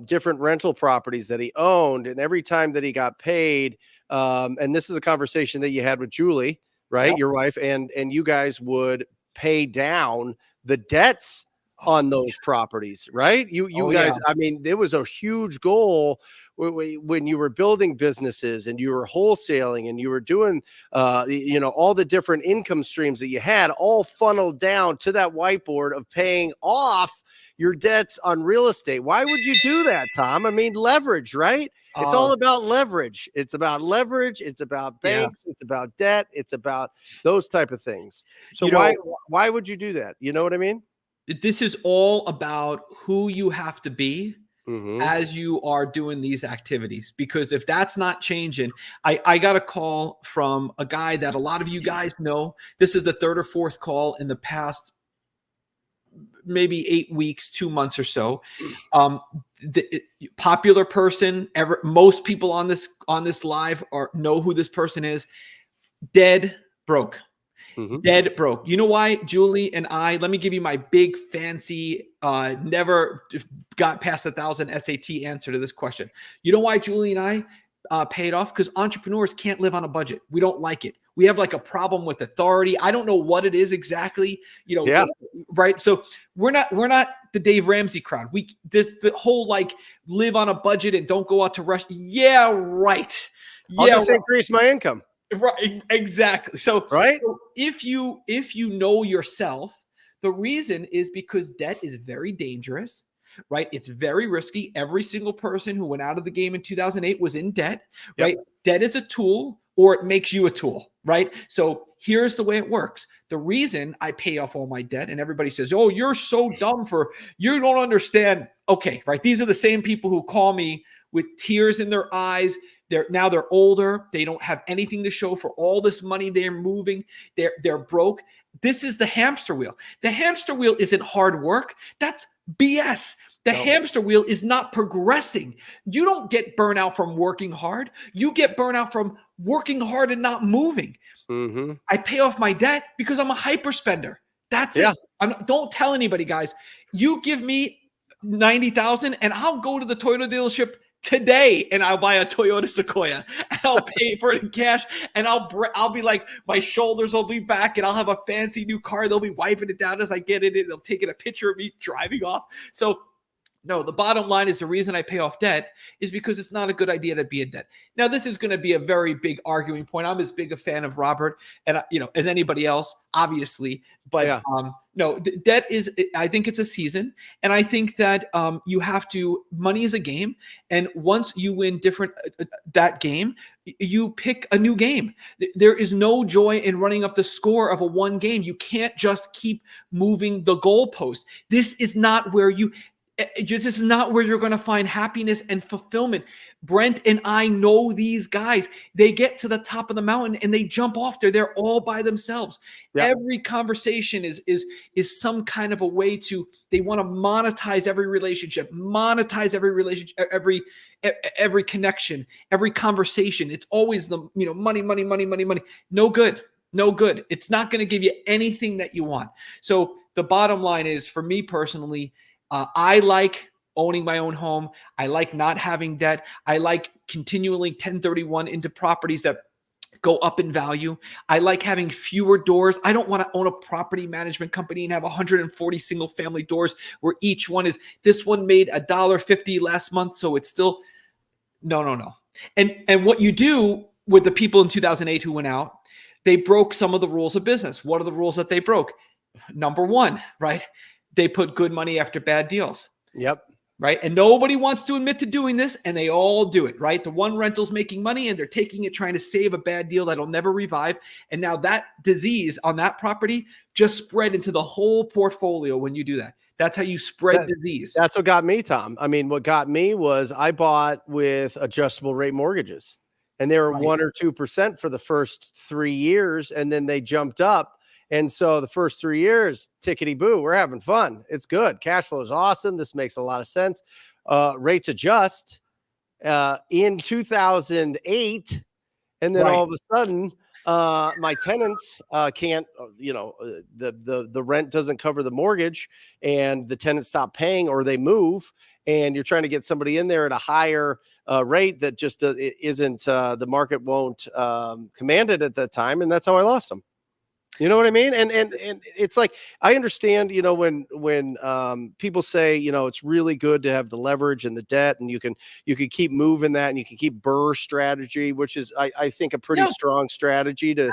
different rental properties that he owned. And every time that he got paid, and this is a conversation that you had with Julie, right? Yep. Your wife, and you guys would pay down the debts on those properties, right? You guys, I mean, there was a huge goal when you were building businesses and you were wholesaling and you were doing, all the different income streams that you had all funneled down to that whiteboard of paying off your debts on real estate. Why would you do that, Tom? I mean, leverage, right? It's all about leverage. It's about leverage. It's about banks. It's about debt. It's about those type of things. So why would you do that? You know what I mean? This is all about who you have to be as you are doing these activities. Because if that's not changing, I got a call from a guy that a lot of you guys know. This is the third or fourth call in the past maybe 8 weeks, 2 months or so. Popular person, most people on this live know who this person is. Dead broke. Dead broke. You know why Julie and I, let me give you my big fancy, never got past 1,000 SAT answer to this question. You know why Julie and I paid off? Because entrepreneurs can't live on a budget. We don't like it. We have like a problem with authority. I don't know what it is exactly, right? So we're not the Dave Ramsey crowd. The whole like live on a budget and don't go out to rush. Yeah, right. I'll just increase my income. Right, exactly. So, right. So if you know yourself, the reason is because debt is very dangerous, right? It's very risky. Every single person who went out of the game in 2008 was in debt, right? Debt is a tool, or it makes you a tool, right? So here's the way it works. The reason I pay off all my debt, and everybody says, "Oh, you're so dumb you don't understand." Okay, right? These are the same people who call me with tears in their eyes, They're older. They don't have anything to show for all this money they're moving. They're broke. This is the hamster wheel. The hamster wheel isn't hard work. That's BS. The hamster wheel is not progressing. You don't get burnout from working hard. You get burnout from working hard and not moving. Mm-hmm. I pay off my debt because I'm a hyper spender. That's it. Don't tell anybody, guys. You give me 90,000 and I'll go to the Toyota dealership today and I'll buy a Toyota Sequoia and I'll pay for it in cash and I'll be like, my shoulders will be back and I'll have a fancy new car. They'll be wiping it down as I get in it. They'll take a picture of me driving off. So no, the bottom line is the reason I pay off debt is because it's not a good idea to be in debt. Now, this is going to be a very big arguing point. I'm as big a fan of Robert and as anybody else, obviously. But no, debt is, I think it's a season. And I think that you have to, money is a game. And once you win that game, you pick a new game. There is no joy in running up the score of a one game. You can't just keep moving the goalpost. This is not where this is not where you're going to find happiness and fulfillment. Brent and I know these guys. They get to the top of the mountain and they jump off there. They're all by themselves. Yep. Every conversation is some kind of a way they want to monetize every relationship, every connection, every conversation. It's always the, money. No good. No good. It's not going to give you anything that you want. So the bottom line is, for me personally, I like owning my own home. I like not having debt. I like continually 1031 into properties that go up in value. I like having fewer doors. I don't want to own a property management company and have 140 single family doors where each one is, this one made $1.50 last month. So it's still, no. And what you do with the people in 2008 who went out, they broke some of the rules of business. What are the rules that they broke? Number one, right? They put good money after bad deals. Yep. Right. And nobody wants to admit to doing this, and they all do it. Right. The one rental's making money and they're taking it, trying to save a bad deal that'll never revive. And now that disease on that property just spread into the whole portfolio when you do that. That's how you spread disease. That's what got me, Tom. I mean, what got me was I bought with adjustable rate mortgages, and they were 1 or 2% for the first 3 years, and then they jumped up. And so the first 3 years, tickety boo, we're having fun. It's good. Cash flow is awesome. This makes a lot of sense. Rates adjust in 2008. And then all of a sudden, my tenants can't, the rent doesn't cover the mortgage, and the tenants stop paying or they move, and you're trying to get somebody in there at a higher rate that just isn't, the market won't command it at that time. And that's how I lost them. You know what I mean? And it's like, I understand, when people say, it's really good to have the leverage and the debt, and you can keep moving that, and you can keep BRRRR strategy, which is, I think, a pretty strong strategy to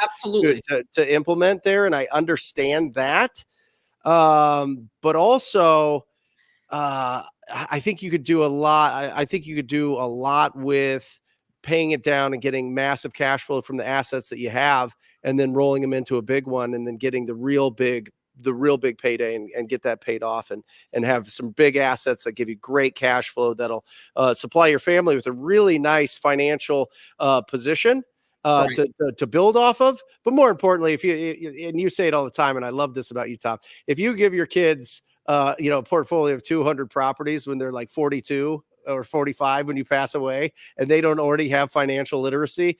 implement there. And I understand that. But also, I think you could do a lot. I think you could do a lot with paying it down and getting massive cash flow from the assets that you have, and then rolling them into a big one, and then getting the real big payday and get that paid off, and have some big assets that give you great cash flow that'll supply your family with a really nice financial position to build off of. But more importantly, if you say it all the time, and I love this about you, Tom, if you give your kids a portfolio of 200 properties when they're like 42 or 45 when you pass away, and they don't already have financial literacy,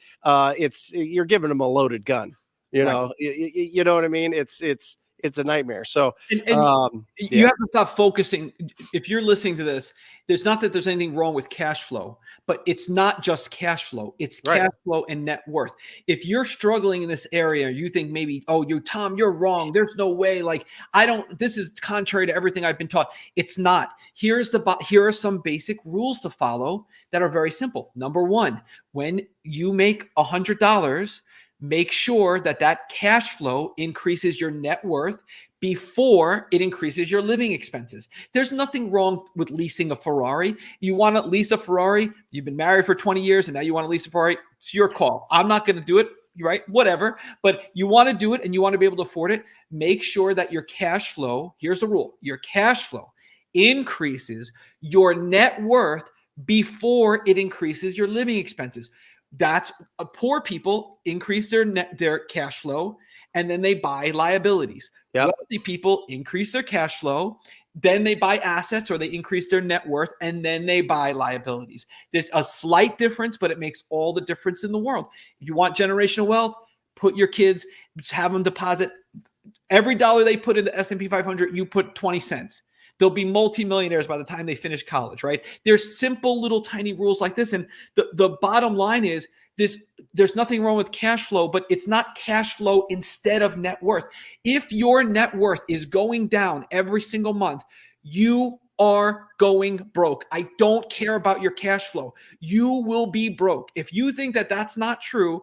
you're giving them a loaded gun. You know what I mean? It's a nightmare. So you have to stop focusing. If you're listening to this, there's not that there's anything wrong with cash flow, but it's not just cash flow. It's cash flow and net worth. If you're struggling in this area, you think maybe, Tom, you're wrong. There's no way. Like, this is contrary to everything I've been taught. It's not. Here are some basic rules to follow that are very simple. Number one, when you make $100, make sure that cash flow increases your net worth before it increases your living expenses. There's nothing wrong with leasing a Ferrari. You want to lease a Ferrari, you've been married for 20 years, and now you want to lease a Ferrari, it's your call. I'm not going to do it, right? Whatever. But you want to do it and you want to be able to afford it. Make sure that your cash flow, here's the rule, your cash flow increases your net worth before it increases your living expenses. That's poor people increase their cash flow, and then they buy liabilities. Yep. Wealthy people increase their cash flow, then they buy assets or they increase their net worth, and then they buy liabilities. There's a slight difference, but it makes all the difference in the world. If you want generational wealth, put your kids, have them deposit every dollar they put in the S&P 500, you put 20 cents. They'll be multimillionaires by the time they finish college, right? There's simple little tiny rules like this. And the bottom line is this: there's nothing wrong with cash flow, but it's not cash flow instead of net worth. If your net worth is going down every single month, you are going broke. I don't care about your cash flow. You will be broke. If you think that that's not true,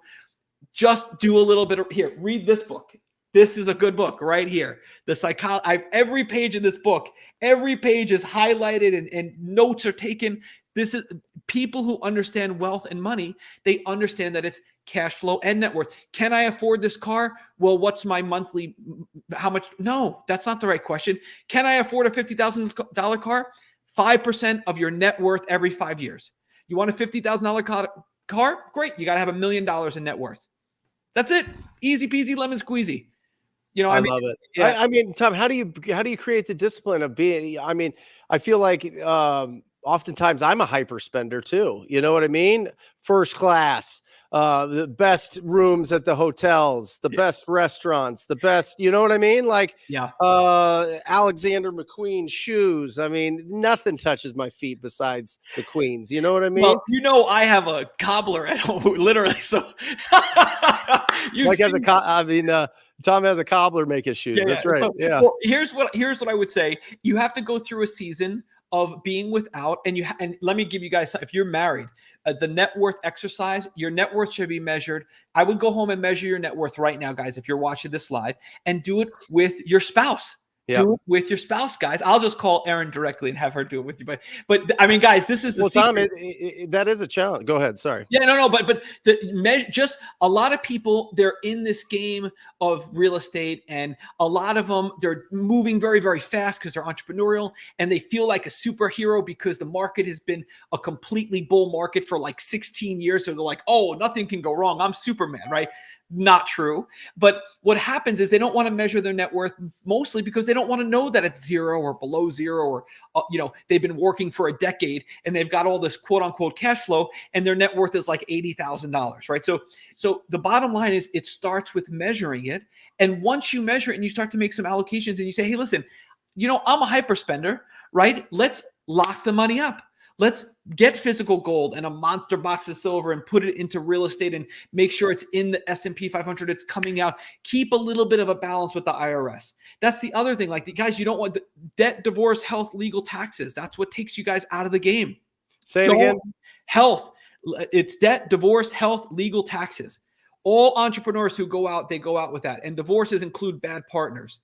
just do a little bit of here. Read this book. This is a good book right here. Every page in this book, every page is highlighted and notes are taken. This is people who understand wealth and money. They understand that it's cash flow and net worth. Can I afford this car? Well, what's my monthly? How much? No, that's not the right question. Can I afford a $50,000 car? 5% of your net worth every 5 years. You want a $50,000 car? Great. You got to have $1 million in net worth. That's it. Easy peasy, lemon squeezy. You know, I love it. Yeah. I mean, Tom, how do you create the discipline of being? I mean, I feel like oftentimes I'm a hyper spender too. You know what I mean? First class, the best rooms at the hotels, the best restaurants, the best. You know what I mean? Like, Alexander McQueen shoes. I mean, nothing touches my feet besides the Queens. You know what I mean? Well, you know, I have a cobbler at home, literally. So, Tom has a cobbler make his shoes. That's right. So, yeah. Well, here's what I would say. You have to go through a season of being without, and let me give you guys, if you're married, the net worth exercise, your net worth should be measured. I would go home and measure your net worth right now, guys, if you're watching this live, and do it with your spouse. Yep. Do it with your spouse, guys. I'll just call Erin directly and have her do it with you. But I mean, guys, this is the Tom, secret. that is a challenge. Go ahead. Sorry. Yeah, no. But just a lot of people, they're in this game of real estate, and a lot of them, they're moving very, very fast because they're entrepreneurial, and they feel like a superhero because the market has been a completely bull market for like 16 years. So they're like, oh, nothing can go wrong. I'm Superman, right? Not true. But what happens is they don't want to measure their net worth, mostly because they don't want to know that it's zero or below zero, or they've been working for a decade and they've got all this quote unquote cash flow and their net worth is like $80,000, right? So the bottom line is it starts with measuring it. And once you measure it and you start to make some allocations and you say, hey, listen, I'm a hyper spender, right? Let's lock the money up. Let's get physical gold and a monster box of silver and put it into real estate and make sure it's in the S&P 500. It's coming out. Keep a little bit of a balance with the IRS. That's the other thing. Like, guys, you don't want debt, divorce, health, legal, taxes. That's what takes you guys out of the game. Say it again. Health. It's debt, divorce, health, legal, taxes. All entrepreneurs who go out, they go out with that. And divorces include bad partners.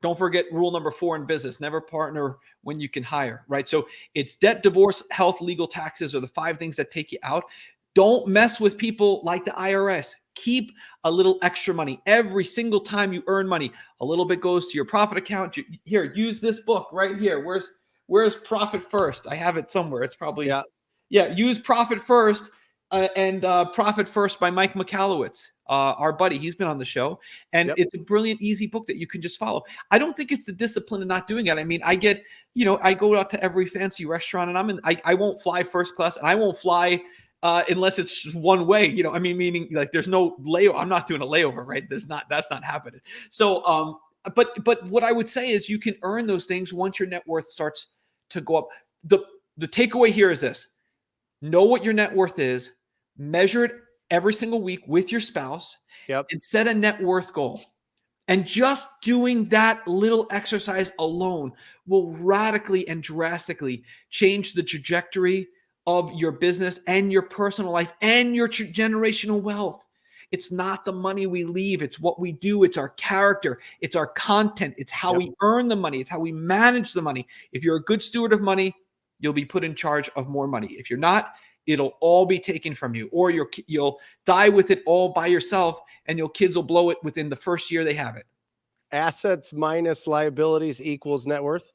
Don't forget rule number 4 in business: never partner when you can hire, right? So it's debt, divorce, health, legal, taxes are the 5 things that take you out. Don't mess with people like the IRS. Keep a little extra money. Every single time you earn money, a little bit goes to your profit account. Here, use this book right here. Where's Profit First? I have it somewhere. It's probably, use Profit First and Profit First by Mike Michalowicz. Our buddy, he's been on the show, and it's a brilliant, easy book that you can just follow. I don't think it's the discipline of not doing it. I mean, I go out to every fancy restaurant, and I won't fly first class, and I won't fly unless it's one way. Meaning like there's no layover. I'm not doing a layover, right? That's not happening. So, but what I would say is you can earn those things once your net worth starts to go up. The takeaway here is this: know what your net worth is, measure it every single week with your spouse, and set a net worth goal. And just doing that little exercise alone will radically and drastically change the trajectory of your business and your personal life and your generational wealth. It's not the money we leave. It's what we do. It's our character. It's our content. It's how we earn the money. It's how we manage the money. If you're a good steward of money, you'll be put in charge of more money. If you're not, it'll all be taken from you, or you'll die with it all by yourself, and your kids will blow it within the first year they have it. Assets minus liabilities equals net worth?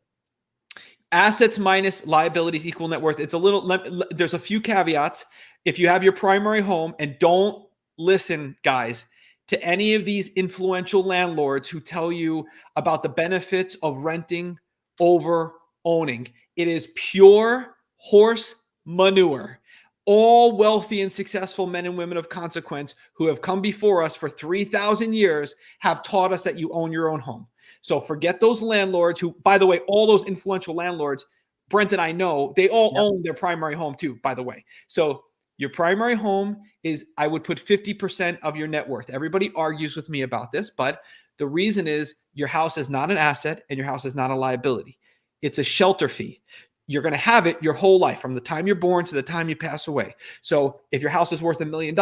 assets minus liabilities equal net worth. It's a little, there's a few caveats. If you have your primary home, and don't listen, guys, to any of these influential landlords who tell you about the benefits of renting over owning. It is pure horse manure. All wealthy and successful men and women of consequence who have come before us for 3,000 years have taught us that you own your own home. So forget those landlords who, by the way, all those influential landlords, Brent and I know, they all own their primary home too, by the way. So your primary home is, I would put 50% of your net worth. Everybody argues with me about this, but the reason is your house is not an asset and your house is not a liability. It's a shelter fee. You're going to have it your whole life from the time you're born to the time you pass away. So if your house is worth $1 million,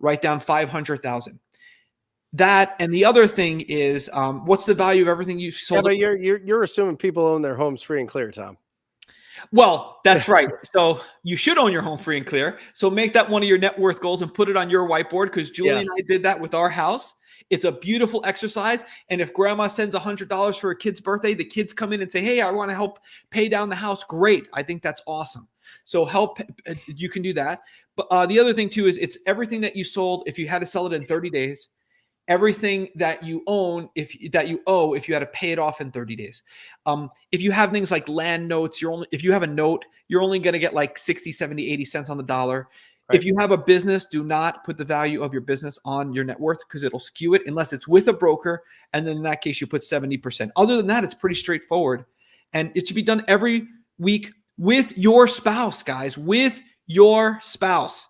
write down 500,000. That, and the other thing is, what's the value of everything you've sold? Yeah, but you're assuming people own their homes free and clear, Tom. Well, that's right. So you should own your home free and clear. So make that one of your net worth goals and put it on your whiteboard, because Julie and I did that with our house. It's a beautiful exercise. And if grandma sends $100 for a kid's birthday, the kids come in and say, hey, I want to help pay down the house. Great. I think that's awesome. So you can do that. But the other thing too is, it's everything that you sold. If you had to sell it in 30 days, everything that you own, if you had to pay it off in 30 days. If you have things like land notes, if you have a note, you're only going to get like 60, 70, 80 cents on the dollar. Right. If you have a business, do not put the value of your business on your net worth, because it'll skew it unless it's with a broker. And then in that case, you put 70%. Other than that, it's pretty straightforward. And it should be done every week with your spouse, guys, with your spouse,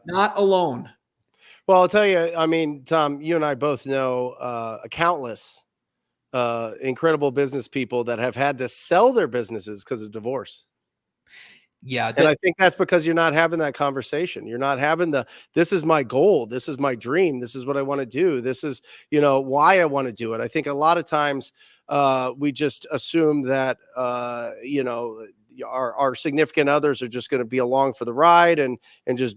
not alone. Well, I'll tell you, I mean, Tom, you and I both know countless incredible business people that have had to sell their businesses because of divorce. Yeah. And I think that's because you're not having that conversation. You're not having this is my goal. This is my dream. This is what I want to do. This is, why I want to do it. I think a lot of times we just assume that, our significant others are just going to be along for the ride and just,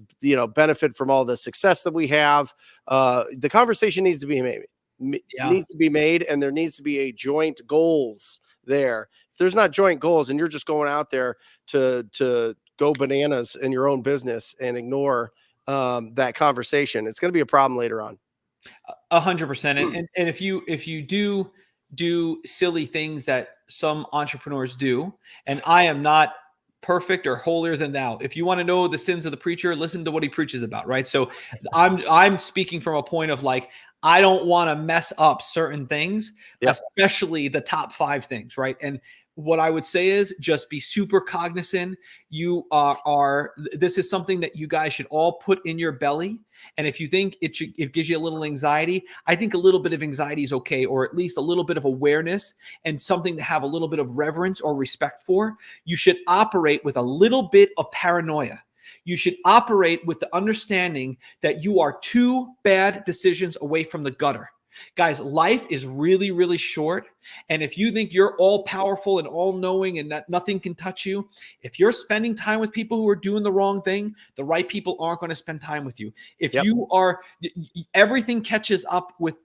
benefit from all the success that we have. The conversation needs to be made, and there needs to be a joint goals there. If there's not joint goals and you're just going out there to go bananas in your own business and ignore that conversation, it's going to be a problem later on. 100%. And if you do silly things that some entrepreneurs do, and I am not perfect or holier than thou. If you want to know the sins of the preacher, listen to what he preaches about, right? So I'm speaking from a point of like, I don't want to mess up certain things, especially the top 5 things, right? And what I would say is just be super cognizant. You this is something that you guys should all put in your belly. And if you think it gives you a little anxiety, I think a little bit of anxiety is okay, or at least a little bit of awareness and something to have a little bit of reverence or respect for. You should operate with a little bit of paranoia. You should operate with the understanding that you are 2 bad decisions away from the gutter. Guys, life is really, really short. And if you think you're all powerful and all knowing and that nothing can touch you, if you're spending time with people who are doing the wrong thing, the right people aren't going to spend time with you. If you are, everything catches up with,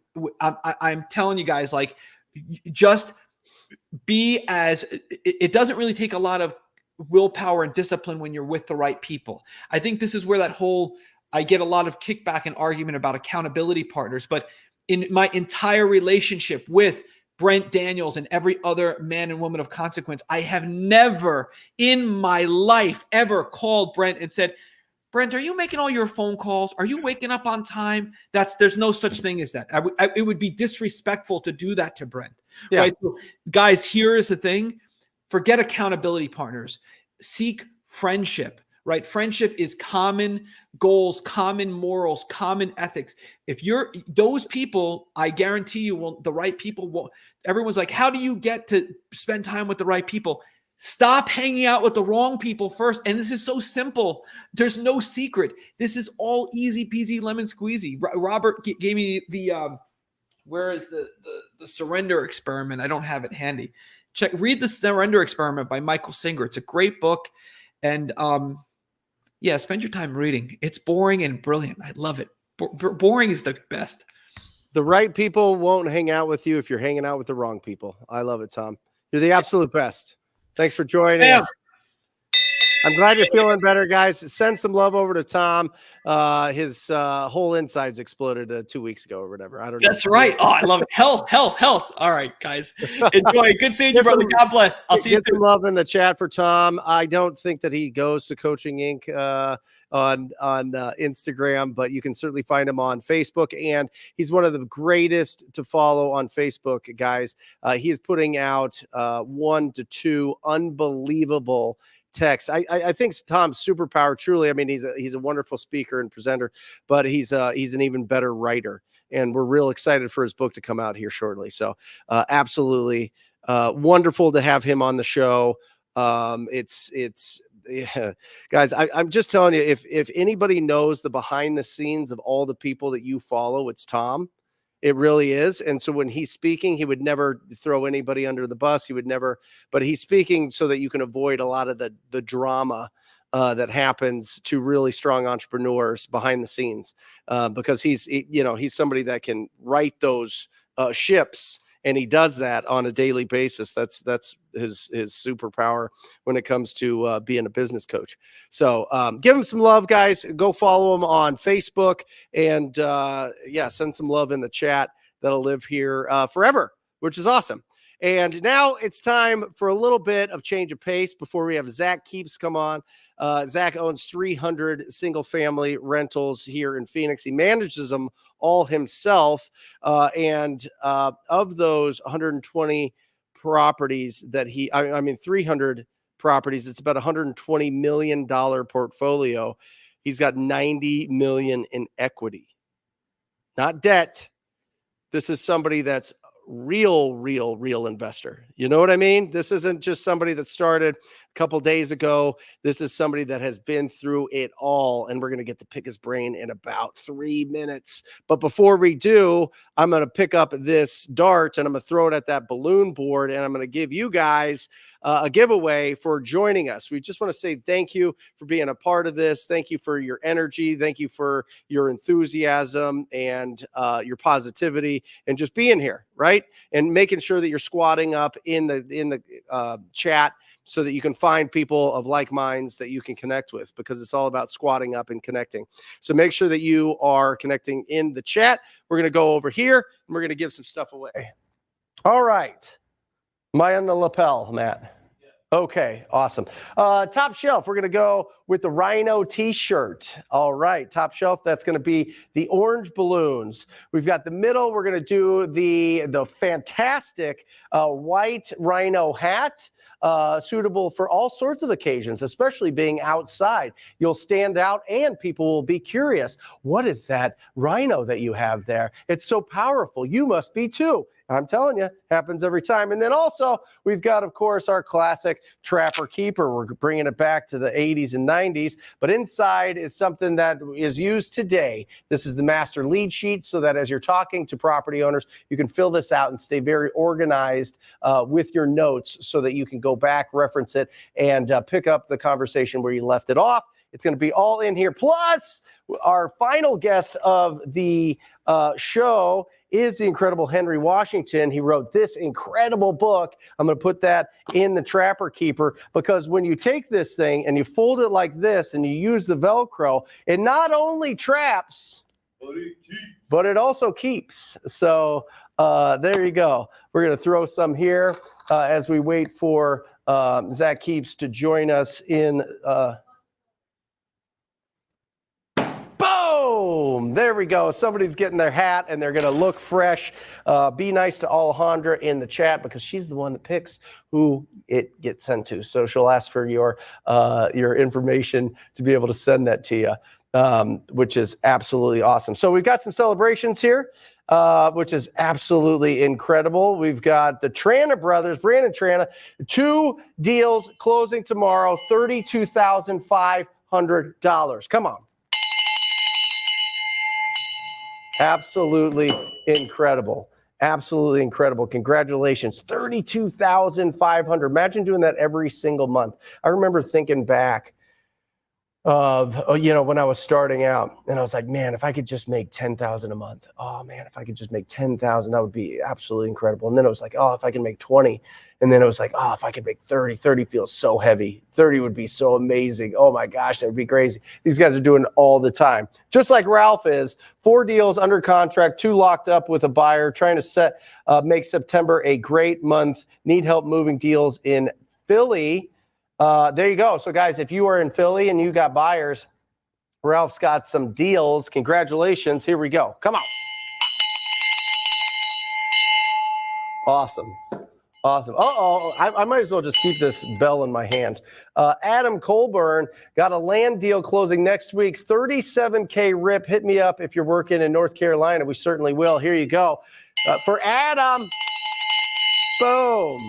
I'm telling you guys, like, just it doesn't really take a lot of willpower and discipline when you're with the right people. I think this is where I get a lot of kickback and argument about accountability partners, but in my entire relationship with Brent Daniels and every other man and woman of consequence, I have never in my life ever called Brent and said, Brent, are you making all your phone calls? Are you waking up on time? There's no such thing as that. It would be disrespectful to do that to Brent. Yeah. Right? So, guys, here is the thing. Forget accountability partners. Seek friendship. Right? Friendship is common goals, common morals, common ethics. If you're those people, I guarantee you the right people will. Everyone's like, how do you get to spend time with the right people? Stop hanging out with the wrong people first. And this is so simple. There's no secret. This is all easy peasy lemon squeezy. Robert gave me where is the surrender experiment? I don't have it handy. Read the Surrender Experiment by Michael Singer. It's a great book. And spend your time reading. It's boring and brilliant. I love it. Boring is the best. The right people won't hang out with you if you're hanging out with the wrong people. I love it, Tom. You're the absolute best. Thanks for joining Bam. us. I'm glad you're feeling better, guys. Send some love over to Tom. His whole insides exploded 2 weeks ago or whatever. I don't know. That's right. Oh, I love it. Health. All right, guys. Enjoy. Good seeing you, brother. God bless. I'll see you soon. Get some love in the chat for Tom. I don't think that he goes to Coaching Inc. On Instagram, but you can certainly find him on Facebook. And he's one of the greatest to follow on Facebook, guys. He is putting out 1 to 2 unbelievable text. I think Tom's superpower, truly. I mean, he's a wonderful speaker and presenter, but he's an even better writer. And we're real excited for his book to come out here shortly. So absolutely wonderful to have him on the show. Yeah. Guys, I'm just telling you, if anybody knows the behind the scenes of all the people that you follow, it's Tom. It really is. And so when he's speaking, he would never throw anybody under the bus. He would never, but he's speaking so that you can avoid a lot of the drama that happens to really strong entrepreneurs behind the scenes, because he's somebody that can write those ships, and he does that on a daily basis. That's his superpower when it comes to being a business coach. So give him some love, guys. Go follow him on Facebook, and send some love in the chat. That'll live here forever, which is awesome. And now it's time for a little bit of change of pace before we have Zach Kees come on. Zach owns 300 single-family rentals here in Phoenix. He manages them all himself. And of those 120 properties that 300 properties, it's about $120 million portfolio. He's got $90 million in equity, not debt. This is somebody that's real investor. You know what I mean? This isn't just somebody that started a couple days ago. This is somebody that has been through it all, and we're going to get to pick his brain in about 3 minutes. But before we do, I'm going to pick up this dart and I'm going to throw it at that balloon board, and I'm going to give you guys a giveaway for joining us. We just want to say thank you for being a part of this. Thank you for your energy. Thank you for your enthusiasm and your positivity and just being here, right? And making sure that you're squatting up in the chat so that you can find people of like minds that you can connect with, because it's all about squatting up and connecting. So make sure that you are connecting in the chat. We're going to go over here and we're going to give some stuff away. All right. Am I on the lapel, Matt? Okay, awesome. Top shelf, we're going to go with the Rhino t-shirt. All right, top shelf, that's going to be the orange balloons. We've got the middle, we're going to do the fantastic white Rhino hat. Suitable for all sorts of occasions, especially being outside. You'll stand out and people will be curious. What is that Rhino that you have there? It's so powerful. You must be too. I'm telling you, happens every time. And then also, we've got, of course, our classic Trapper Keeper. We're bringing it back to the 80s and 90s, but inside is something that is used today. This is the master lead sheet, so that as you're talking to property owners, you can fill this out and stay very organized with your notes so that you can go back, reference it, and pick up the conversation where you left it off. It's going to be all in here. Plus, our final guest of the show is the incredible Henry Washington. He wrote this incredible book. I'm going to put that in the Trapper Keeper, because when you take this thing and you fold it like this and you use the Velcro, it not only traps, but it also keeps. So there you go. We're going to throw some here as we wait for Zach Kees to join us in boom! There we go. Somebody's getting their hat and they're going to look fresh. Be nice to Alejandra in the chat, because she's the one that picks who it gets sent to. So she'll ask for your information to be able to send that to you, which is absolutely awesome. So we've got some celebrations here, which is absolutely incredible. We've got the Trana brothers, Brandon Trana, 2 deals closing tomorrow, $32,500. Come on. Absolutely incredible. Absolutely incredible. Congratulations. $32,500. Imagine doing that every single month. I remember thinking back, of, when I was starting out, and I was like, man, if I could just make 10,000 a month, oh man, if I could just make 10,000, that would be absolutely incredible. And then it was like, oh, if I can make 20, and then it was like, oh, if I could make 30 feels so heavy. 30 would be so amazing. Oh my gosh, that would be crazy. These guys are doing it all the time. Just like Ralph is, 4 deals under contract, 2 locked up with a buyer, trying to make September a great month. Need help moving deals in Philly. There you go. So guys, if you are in Philly and you got buyers, Ralph's got some deals. Congratulations. Here we go. Come on. Awesome. I might as well just keep this bell in my hand. Adam Colburn got a land deal closing next week. $37K rip. Hit me up if you're working in North Carolina. We certainly will. Here you go. For Adam. Boom.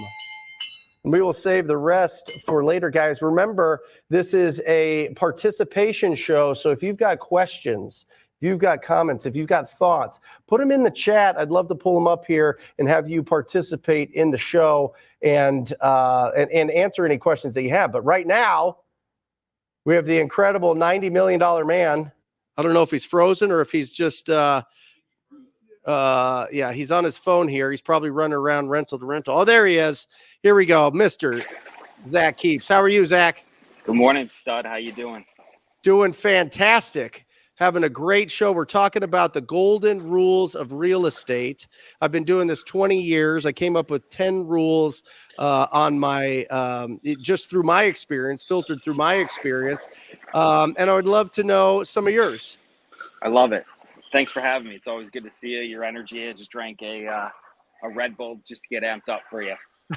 We will save the rest for later, guys. Remember, this is a participation show. So if you've got questions, if you've got comments, if you've got thoughts, put them in the chat. I'd love to pull them up here and have you participate in the show and answer any questions that you have. But right now, we have the incredible $90 million man. I don't know if he's frozen or if he's just he's on his phone here. He's probably running around rental to rental. Oh, there he is. Here we go, Mr. Zach Kees. How are you, Zach? Good morning, stud. How you doing? Doing fantastic. Having a great show. We're talking about the golden rules of real estate. I've been doing this 20 years. I came up with 10 rules on my just through my experience, filtered through my experience. And I would love to know some of yours. I love it. Thanks for having me. It's always good to see you. Your energy. I just drank a Red Bull just to get amped up for you.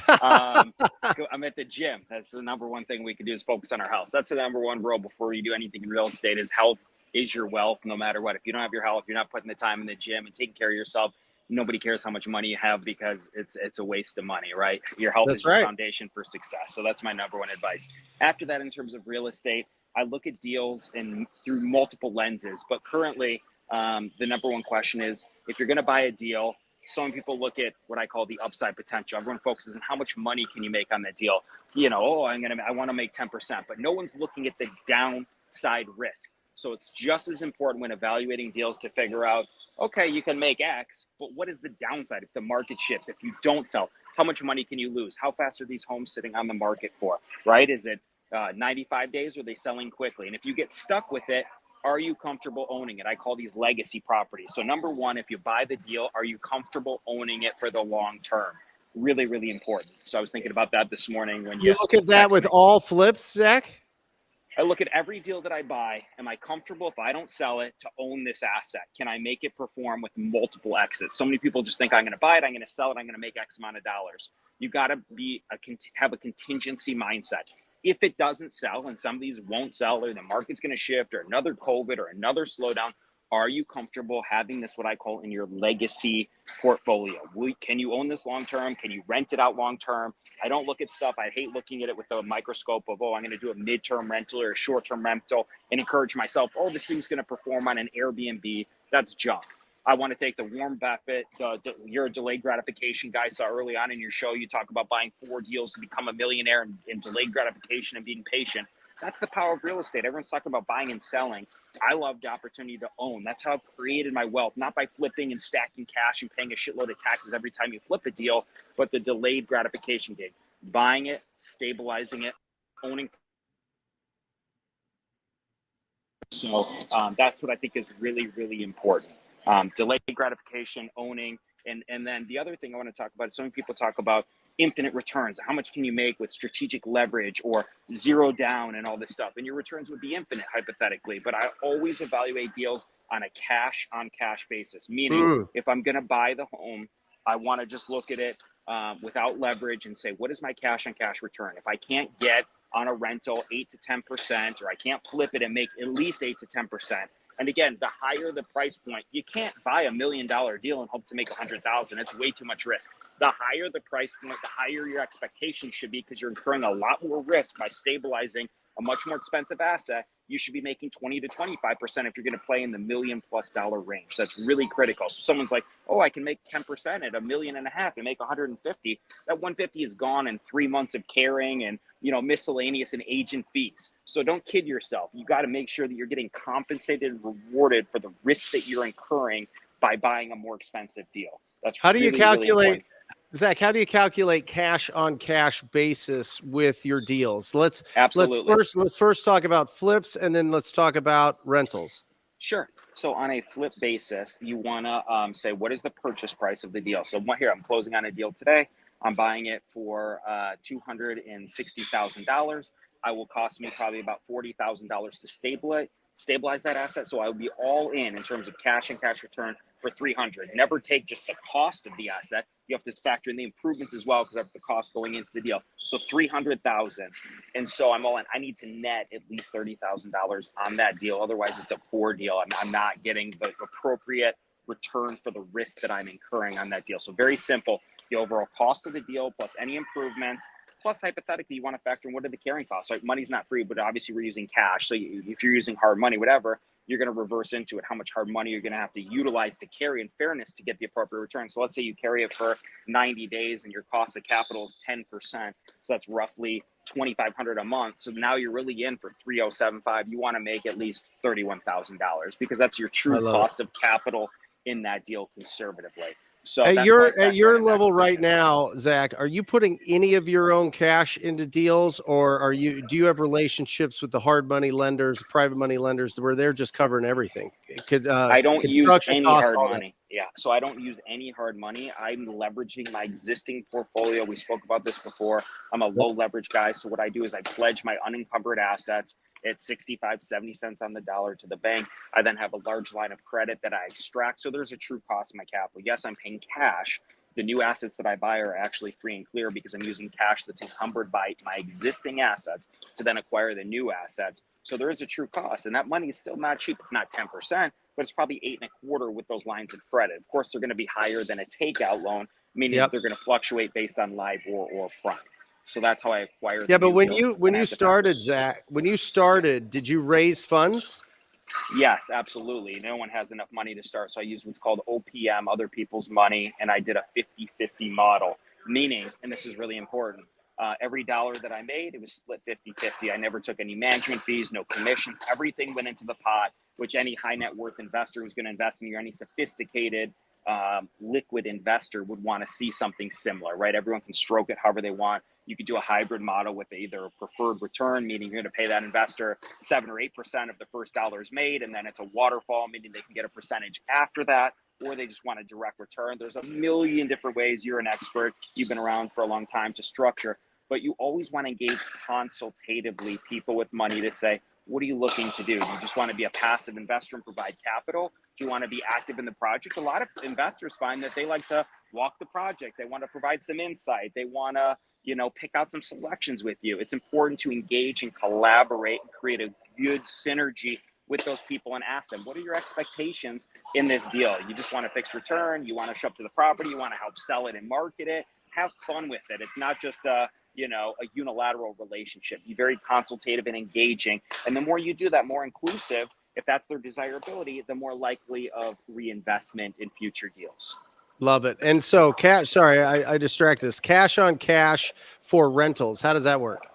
I'm at the gym. That's the number one thing we can do is focus on our health. That's the number one rule before you do anything in real estate is health is your wealth no matter what. If you don't have your health, you're not putting the time in the gym and taking care of yourself. Nobody cares how much money you have because it's a waste of money, right? Your health is the foundation for success. So that's my number one advice. After that, in terms of real estate, I look at deals through multiple lenses, but currently the number one question is if you're going to buy a deal, so many people look at what I call the upside potential. Everyone focuses on how much money can you make on that deal. I want to make 10%, but no one's looking at the downside risk. So it's just as important when evaluating deals to figure out, okay, you can make X, but what is the downside if the market shifts? If you don't sell, how much money can you lose? How fast are these homes sitting on the market for, right? Is it 95 days or are they selling quickly? And if you get stuck with it, are you comfortable owning it? I call these legacy properties. So number one, if you buy the deal, are you comfortable owning it for the long term? Really, really important. So I was thinking about that this morning when you look at that with all flips, Zach. I look at every deal that I buy. Am I comfortable if I don't sell it to own this asset? Can I make it perform with multiple exits? So many people just think I'm going to buy it, I'm going to sell it, I'm going to make X amount of dollars. You got to have a contingency mindset. If it doesn't sell and some of these won't sell or the market's going to shift or another COVID or another slowdown, are you comfortable having this, what I call in your legacy portfolio? Can you own this long-term? Can you rent it out long-term? I don't look at stuff. I hate looking at it with the microscope of, I'm going to do a mid-term rental or a short-term rental and encourage myself, this thing's going to perform on an Airbnb. That's junk. I want to take the Warren Buffett, you're a delayed gratification guy. Saw early on in your show, you talk about buying 4 deals to become a millionaire and delayed gratification and being patient. That's the power of real estate. Everyone's talking about buying and selling. I love the opportunity to own. That's how I've created my wealth, not by flipping and stacking cash and paying a shitload of taxes every time you flip a deal, but the delayed gratification gig. Buying it, stabilizing it, owning. So that's what I think is really, really important. Delayed gratification, owning. And then the other thing I want to talk about is so many people talk about infinite returns. How much can you make with strategic leverage or zero down and all this stuff? And your returns would be infinite, hypothetically. But I always evaluate deals on a cash on cash basis, meaning if I'm going to buy the home, I want to just look at it without leverage and say, what is my cash on cash return? If I can't get on a rental 8 to 10%, or I can't flip it and make at least 8 to 10%. And again, the higher the price point, you can't buy $1 million deal and hope to make 100,000. It's way too much risk. The higher the price point, the higher your expectations should be because you're incurring a lot more risk by stabilizing a much more expensive asset. you should be making 20 to 25% if you're going to play in the $1 million+ range. That's really critical. So someone's like, oh, I can make 10% at $1.5 million and make 150. That 150 is gone in 3 months of carrying and, miscellaneous and agent fees. So don't kid yourself. You got to make sure that you're getting compensated and rewarded for the risk that you're incurring by buying a more expensive deal. That's how do you really calculate, Zach? How do you calculate cash on cash basis with your deals? Let's first talk about flips, and then let's talk about rentals. Sure. So on a flip basis, you want to say, what is the purchase price of the deal? So here, I'm closing on a deal today. I'm buying it for $260,000. I will cost me probably about $40,000 to stabilize that asset. So I will be all in terms of cash and cash return for $300,000. Never take just the cost of the asset. You have to factor in the improvements as well, because that's the cost going into the deal. So $300,000. And so I'm all in. I need to net at least $30,000 on that deal. Otherwise, it's a poor deal. I'm not getting the appropriate return for the risk that I'm incurring on that deal. So very simple. The overall cost of the deal plus any improvements, plus hypothetically, you want to factor in what are the carrying costs. Right? Money's not free, but obviously we're using cash. So if you're using hard money, whatever, you're going to reverse into it, how much hard money you're going to have to utilize to carry in fairness to get the appropriate return. So let's say you carry it for 90 days and your cost of capital is 10%. So that's roughly $2,500 a month. So now you're really in for $3,075. You want to make at least $31,000 because that's your true cost of capital in that deal conservatively. So at your level right now, Zach, are you putting any of your own cash into deals, or do you have relationships with the hard money lenders, private money lenders, where they're just covering everything? I don't use any hard money. Yeah. So I don't use any hard money. I'm leveraging my existing portfolio. We spoke about this before. I'm a low leverage guy. So what I do is I pledge my unencumbered assets at 65-70 cents on the dollar to the bank. I then have a large line of credit that I extract. So there's a true cost of my capital. Yes, I'm paying cash. The new assets that I buy are actually free and clear because I'm using cash that's encumbered by my existing assets to then acquire the new assets. So there is a true cost, and that money is still not cheap. It's not 10%, but it's probably 8.25% with those lines of credit. Of course, they're going to be higher than a takeout loan, meaning they're going to fluctuate based on LIBOR or prime. So that's how I acquired. Yeah, but when you started, Zach, did you raise funds? Yes, absolutely. No one has enough money to start. So I use what's called OPM, other people's money, and I did a 50-50 model, meaning, and this is really important, every dollar that I made, it was split 50-50. I never took any management fees, no commissions. Everything went into the pot, which any high net worth investor who's going to invest in you, any sophisticated liquid investor would want to see something similar, right? Everyone can stroke it however they want. You could do a hybrid model with either a preferred return, meaning you're going to pay that investor 7 or 8% of the first dollars made, and then it's a waterfall, meaning they can get a percentage after that, or they just want a direct return. There's a million different ways. You're an expert. You've been around for a long time to structure, but you always want to engage consultatively people with money to say, what are you looking to do? Do you just want to be a passive investor and provide capital? Do you want to be active in the project? A lot of investors find that they like to walk the project. They want to provide some insight. They want to, pick out some selections with you. It's important to engage and collaborate and create a good synergy with those people and ask them, what are your expectations in this deal? You just want a fixed return. You want to show up to the property. You want to help sell it and market it. Have fun with it. It's not just a unilateral relationship. Be very consultative and engaging. And the more you do that, more inclusive, if that's their desirability, the more likely of reinvestment in future deals. Love it. And so I distracted us. Cash on cash for rentals. How does that work?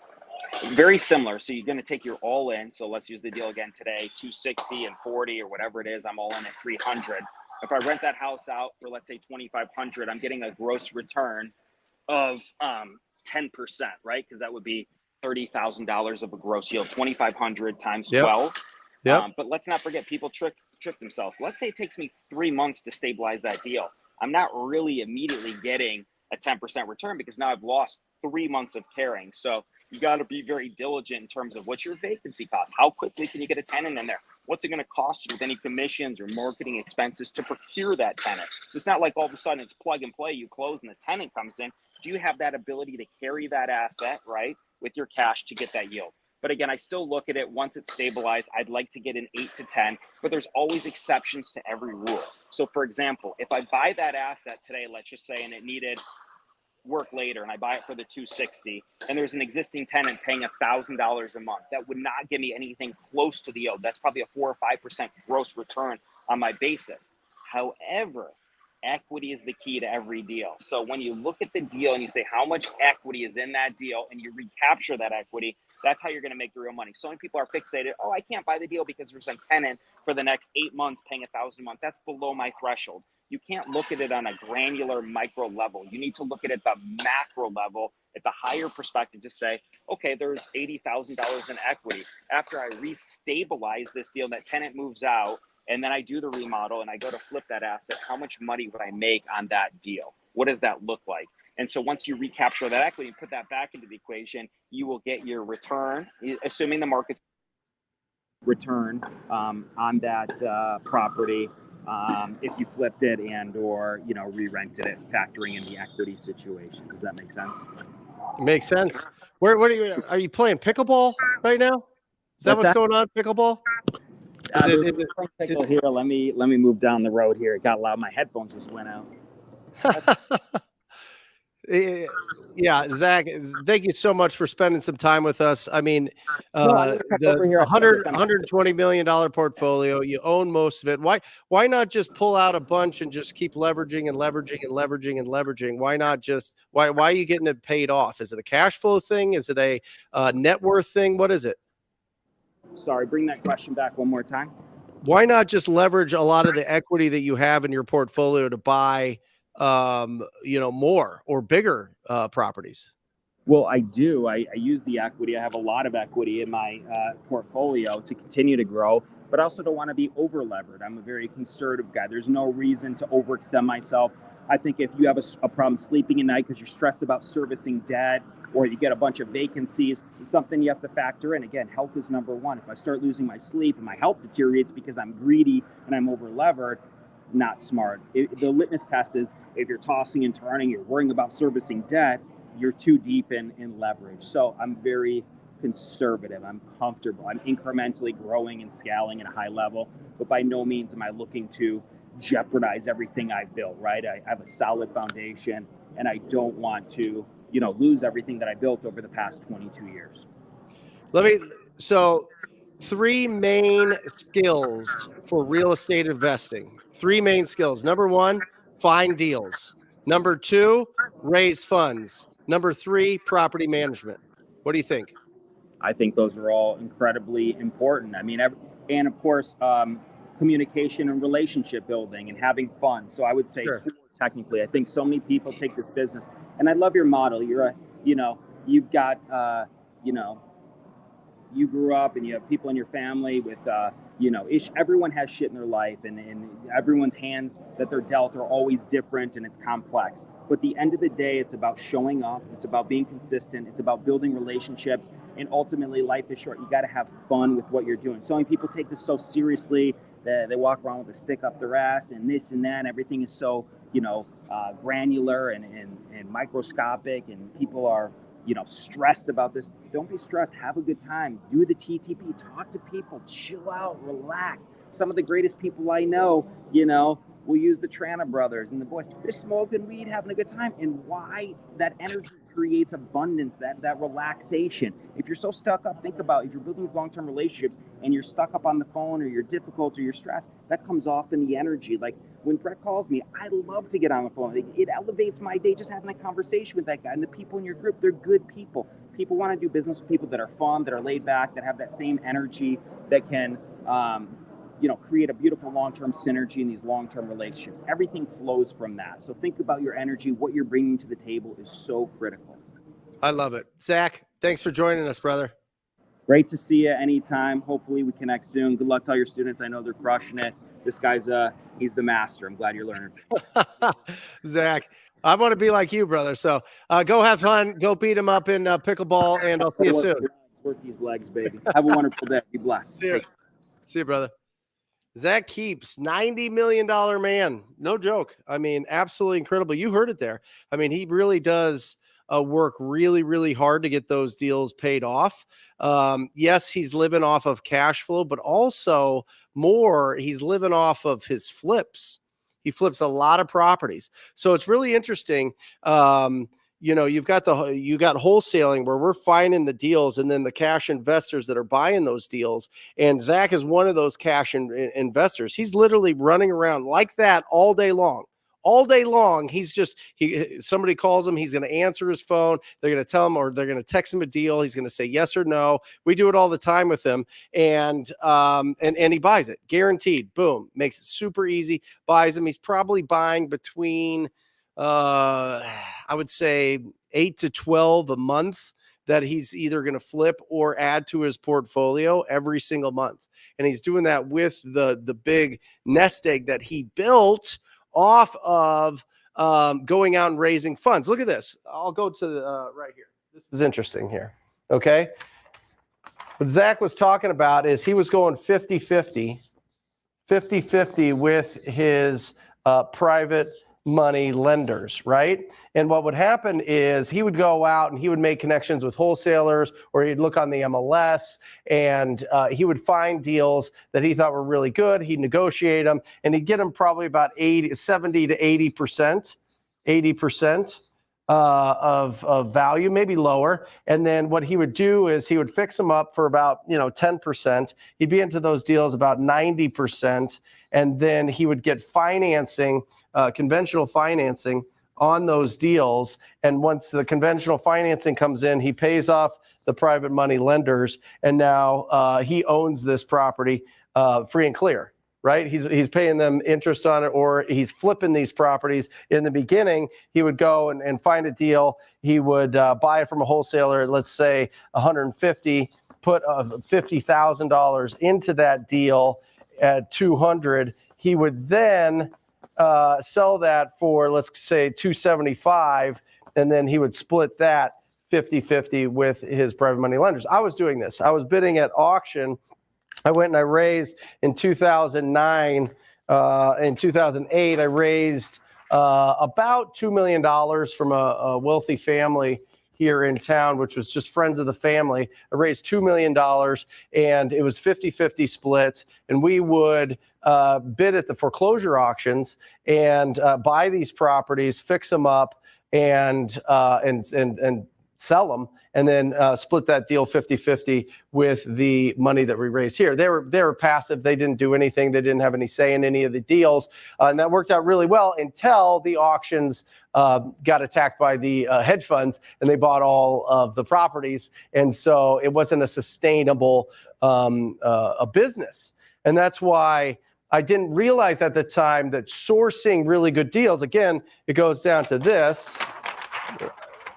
Very similar. So you're going to take your all in. So let's use the deal again today, 260 and 40 or whatever it is. I'm all in at 300. If I rent that house out for, let's say, 2,500, I'm getting a gross return of 10%, right? Because that would be $30,000 of a gross yield, 2,500 times 12. Yep. But let's not forget, people trick themselves. Let's say it takes me 3 months to stabilize that deal. I'm not really immediately getting a 10% return because now I've lost 3 months of carrying. So you got to be very diligent in terms of what's your vacancy cost. How quickly can you get a tenant in there? What's it going to cost you with any commissions or marketing expenses to procure that tenant? So it's not like all of a sudden it's plug and play. You close and the tenant comes in. Do you have that ability to carry that asset, right, with your cash to get that yield? But again, I still look at it once it's stabilized. I'd like to get an 8 to 10, but there's always exceptions to every rule. So for example, if I buy that asset today, let's just say, and it needed work later and I buy it for the 260, and there's an existing tenant paying $1,000 a month, that would not give me anything close to the yield. That's probably a 4 or 5% gross return on my basis. However, equity is the key to every deal. So when you look at the deal and you say how much equity is in that deal and you recapture that equity, that's how you're going to make the real money. So many people are fixated, oh, I can't buy the deal because there's a tenant for the next 8 months paying $1,000 a month. That's below my threshold. You can't look at it on a granular micro level. You need to look at it at the macro level, at the higher perspective, to say, okay, there's $80,000 in equity. After I restabilize this deal, that tenant moves out, and then I do the remodel and I go to flip that asset, how much money would I make on that deal? What does that look like? And so once you recapture that equity and put that back into the equation, you will get your return, assuming the market's return on that property, if you flipped it and or re-rented it, factoring in the equity situation. Does that make sense? It makes sense. What are you playing pickleball right now? Is that what's going on? Pickleball? Is it here? Let me move down the road here. It got loud. My headphones just went out. Yeah, Zach, thank you so much for spending some time with us. I mean, the $120 million portfolio, you own most of it. Why not just pull out a bunch and just keep leveraging and leveraging and leveraging and leveraging? Why not just, why are you getting it paid off? Is it a cash flow thing? Is it a net worth thing? What is it? Sorry, bring that question back one more time. Why not just leverage a lot of the equity that you have in your portfolio to buy more or bigger properties? Well, I do. I use the equity. I have a lot of equity in my portfolio to continue to grow, but I also don't want to be over levered. I'm a very conservative guy. There's no reason to overextend myself. I think if you have a problem sleeping at night because you're stressed about servicing debt, or you get a bunch of vacancies, it's something you have to factor in. Again, health is number one. If I start losing my sleep and my health deteriorates because I'm greedy and I'm over levered, not smart. The litmus test is if you're tossing and turning, you're worrying about servicing debt, you're too deep in leverage. So I'm very conservative. I'm comfortable. I'm incrementally growing and scaling at a high level, but by no means am I looking to jeopardize everything I've built, right? I have a solid foundation and I don't want to, lose everything that I built over the past 22 years. So 3 main skills for real estate investing. 3 main skills. Number 1, find deals. Number 2, raise funds. Number 3, property management. What do you think? I think those are all incredibly important. I mean, and of course, communication and relationship building and having fun. So I would say, sure. Technically, I think so many people take this business, and I love your model. You've got, you grew up and you have people in your family with, everyone has shit in their life, and everyone's hands that they're dealt are always different and it's complex. But at the end of the day, it's about showing up. It's about being consistent. It's about building relationships. And ultimately, life is short. You got to have fun with what you're doing. So many people take this so seriously that they walk around with a stick up their ass and this and that. And everything is so, granular and microscopic, and people are, stressed about this. Don't be stressed. Have a good time. Do the TTP. Talk to people. Chill out. Relax. Some of the greatest people I know, we'll use the Trana brothers and the boys. They're smoking weed, having a good time. And why? That energy creates abundance, that relaxation. If you're so stuck up, think about if you're building these long-term relationships and you're stuck up on the phone or you're difficult or you're stressed, that comes off in the energy. Like when Brett calls me, I love to get on the phone. It elevates my day just having that conversation with that guy. And the people in your group, they're good people. People want to do business with people that are fun, that are laid back, that have that same energy, that can create a beautiful long-term synergy in these long-term relationships. Everything flows from that. So think about your energy. What you're bringing to the table is so critical. I love it. Zach, thanks for joining us, brother. Great to see you anytime. Hopefully we connect soon. Good luck to all your students. I know they're crushing it. This guy's he's the master. I'm glad you're learning. Zach, I want to be like you, brother. So go have fun. Go beat him up in pickleball, and I'll see you soon. Work these legs, baby. Have a wonderful day. Be blessed. See you, brother. Zach Kees, $90 million man. No joke. I mean, absolutely incredible. You heard it there. I mean, he really does work really, really hard to get those deals paid off. Yes, he's living off of cash flow, but also more, he's living off of his flips. He flips a lot of properties. So it's really interesting. you got wholesaling where we're finding the deals, and then the cash investors that are buying those deals. And Zach is one of those cash investors. He's literally running around like that all day long. All day long, somebody calls him, he's going to answer his phone. They're going to tell him, or they're going to text him a deal. He's going to say yes or no. We do it all the time with him, and he buys it, guaranteed. Boom, makes it super easy. Buys him. He's probably buying between, I would say 8 to 12 a month that he's either going to flip or add to his portfolio every single month. And he's doing that with the big nest egg that he built off of going out and raising funds. Look at this. I'll go to the right here. This is interesting here. Okay. What Zach was talking about is he was going 50-50 with his private money lenders, right? And what would happen is he would go out and he would make connections with wholesalers, or he'd look on the MLS, and he would find deals that he thought were really good. He'd negotiate them, and he'd get them probably about 70 to 80% of value, maybe lower. And then what he would do is he would fix them up for about 10%. He'd be into those deals about 90%, and then he would get financing, conventional financing on those deals. And once the conventional financing comes in, he pays off the private money lenders, and now he owns this property free and clear, right? He's paying them interest on it, or he's flipping these properties. In the beginning, he would go and find a deal. He would buy it from a wholesaler, let's say 150, put $50,000 into that deal at 200. He would then sell that for, let's say, 275, and then he would split that 50-50 with his private money lenders. I was doing this. I was bidding at auction. I went and I raised in 2009, in 2008, I raised about $2 million from a wealthy family here in town, which was just friends of the family. I raised $2 million, and it was 50-50 split. And we would bid at the foreclosure auctions and buy these properties, fix them up, and sell them, and then split that deal 50-50 with the money that we raised here. They were passive. They didn't do anything. They didn't have any say in any of the deals. And that worked out really well until the auctions got attacked by the hedge funds, and they bought all of the properties. And so it wasn't a sustainable a business. And that's why I didn't realize at the time that sourcing really good deals, again, it goes down to this.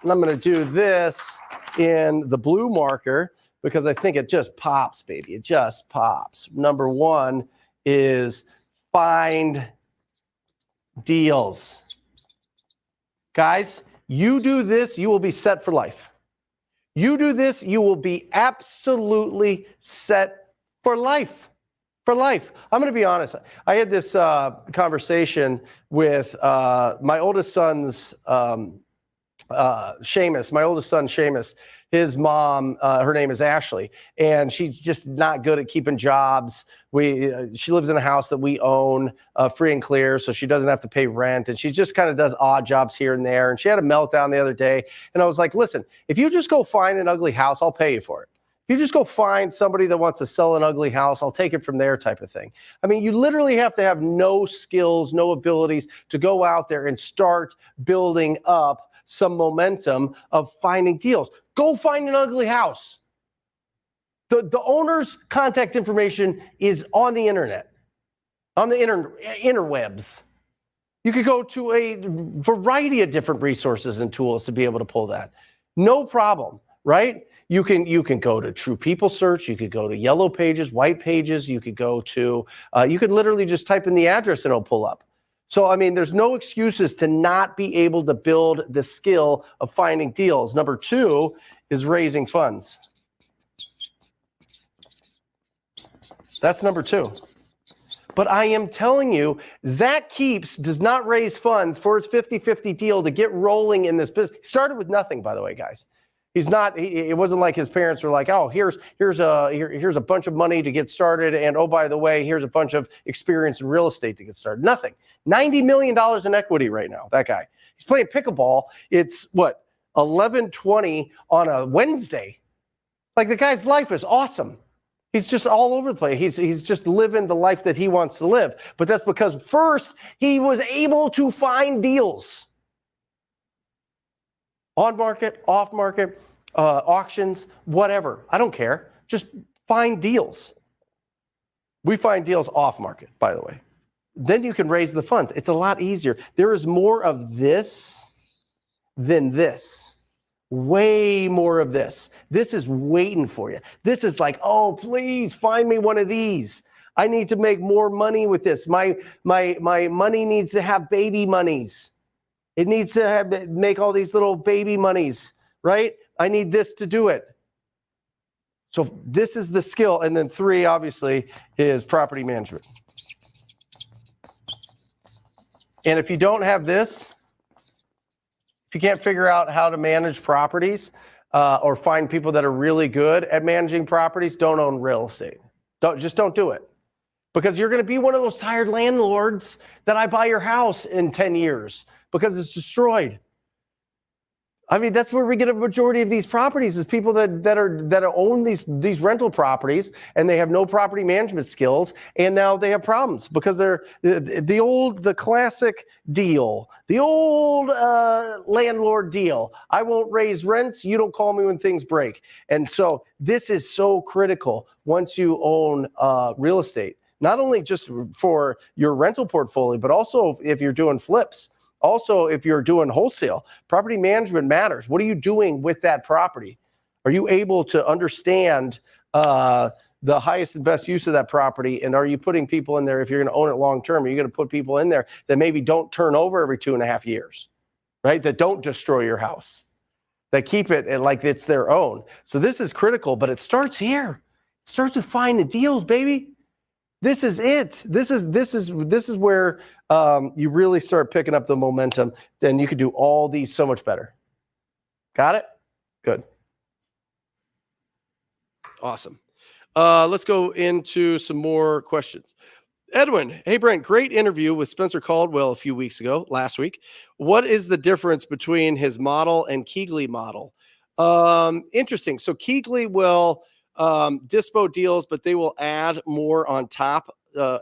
And I'm going to do this in the blue marker because I think it just pops, baby. It just pops. Number one is find deals. Guys, you do this, you will be set for life. You do this, you will be absolutely set for life. For life. I'm going to be honest. I had this conversation with my oldest son's Seamus, my oldest son, Seamus. His mom, her name is Ashley, and she's just not good at keeping jobs. She lives in a house that we own free and clear, so she doesn't have to pay rent, and she just kind of does odd jobs here and there. And she had a meltdown the other day, and I was like, listen, if you just go find an ugly house, I'll pay you for it. If you just go find somebody that wants to sell an ugly house, I'll take it from there, type of thing. I mean, you literally have to have no skills, no abilities to go out there and start building up some momentum of finding deals. Go find an ugly house. The owner's contact information is on the internet, on the interwebs. You could go to a variety of different resources and tools to be able to pull that. No problem, right? You can go to True People Search. You could go to Yellow Pages, White Pages. You could go to, you could literally just type in the address and it'll pull up. So, I mean, there's no excuses to not be able to build the skill of finding deals. Number two is raising funds. That's number two. But I am telling you, Zach Kees does not raise funds for his 50-50 deal to get rolling in this business. He started with nothing, by the way, guys. He's not. It wasn't like his parents were like, "Oh, here's a bunch of money to get started, and oh, by the way, here's a bunch of experience in real estate to get started." Nothing. $90 million in equity right now. That guy. He's playing pickleball. It's what 11:20 on a Wednesday. Like, the guy's life is awesome. He's just all over the place. He's just living the life that he wants to live. But that's because first he was able to find deals. On market, off market, auctions, whatever. I don't care. Just find deals. We find deals off market, by the way. Then you can raise the funds. It's a lot easier. There is more of this than this. Way more of this. This is waiting for you. This is like, oh, please find me one of these. I need to make more money with this. My money needs to have baby monies. It needs to make all these little baby monies, right? I need this to do it. So this is the skill. And then 3, obviously, is property management. And if you don't have this, if you can't figure out how to manage properties or find people that are really good at managing properties, don't own real estate. Don't do it. Because you're going to be one of those tired landlords that I buy your house in 10 years because it's destroyed. I mean, that's where we get a majority of these properties is people that own these rental properties and they have no property management skills, and now they have problems because they're the classic deal, the old landlord deal. I won't raise rents. You don't call me when things break. And so this is so critical once you own real estate, not only just for your rental portfolio, but also if you're doing flips. Also, if you're doing wholesale, property management matters. What are you doing with that property? Are you able to understand the highest and best use of that property? And are you putting people in there, if you're going to own it long term, are you going to put people in there that maybe don't turn over every 2.5 years, right? That don't destroy your house, that keep it like it's their own. So this is critical, but it starts here. It starts with finding deals, baby. This is it. This is where you really start picking up the momentum. Then you could do all these so much better. Got it? Good. Awesome. Let's go into some more questions. Edwin, hey Brent, great interview with Spencer Caldwell a few weeks ago, last week. What is the difference between his model and Keegley model? Interesting. So Keegley will dispo deals, but they will add more on top,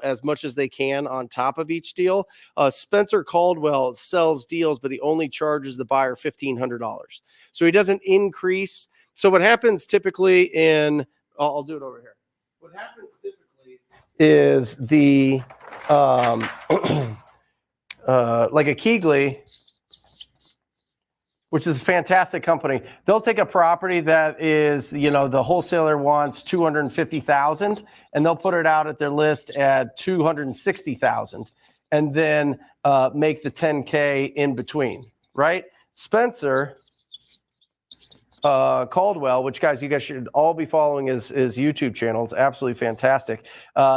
as much as they can on top of each deal. Spencer Caldwell sells deals, but he only charges the buyer $1,500. So he doesn't increase. So what happens typically in, I'll do it over here. What happens typically is the, like a Keegley, which is a fantastic company. They'll take a property that is, the wholesaler wants $250,000, and they'll put it out at their list at $260,000, and then make the $10K in between, right? Spencer Caldwell, which you guys should all be following his YouTube channel. It's absolutely fantastic.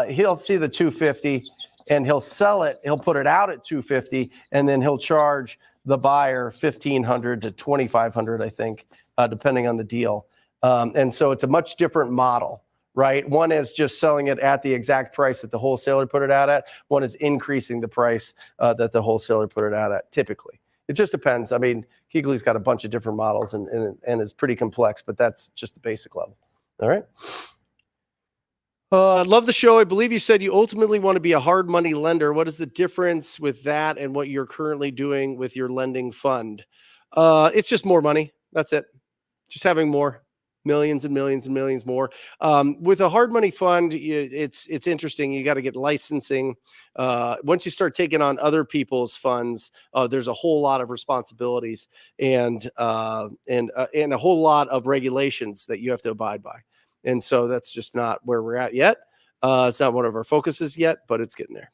He'll see the 250 and he'll sell it. He'll put it out at 250, and then he'll charge the buyer $1,500 to $2,500, I think, depending on the deal. And so it's a much different model, right? One is just selling it at the exact price that the wholesaler put it out at. One is increasing the price that the wholesaler put it out at, typically. It just depends. I mean, Keegley's got a bunch of different models and is pretty complex, but that's just the basic level. All right. I love the show. I believe you said you ultimately want to be a hard money lender. What is the difference with that and what you're currently doing with your lending fund? It's just more money. That's it. Just having more. Millions and millions and millions more. With a hard money fund, it's interesting. You got to get licensing. Once you start taking on other people's funds, there's a whole lot of responsibilities and a whole lot of regulations that you have to abide by. And so that's just not where we're at yet. It's not one of our focuses yet, but it's getting there.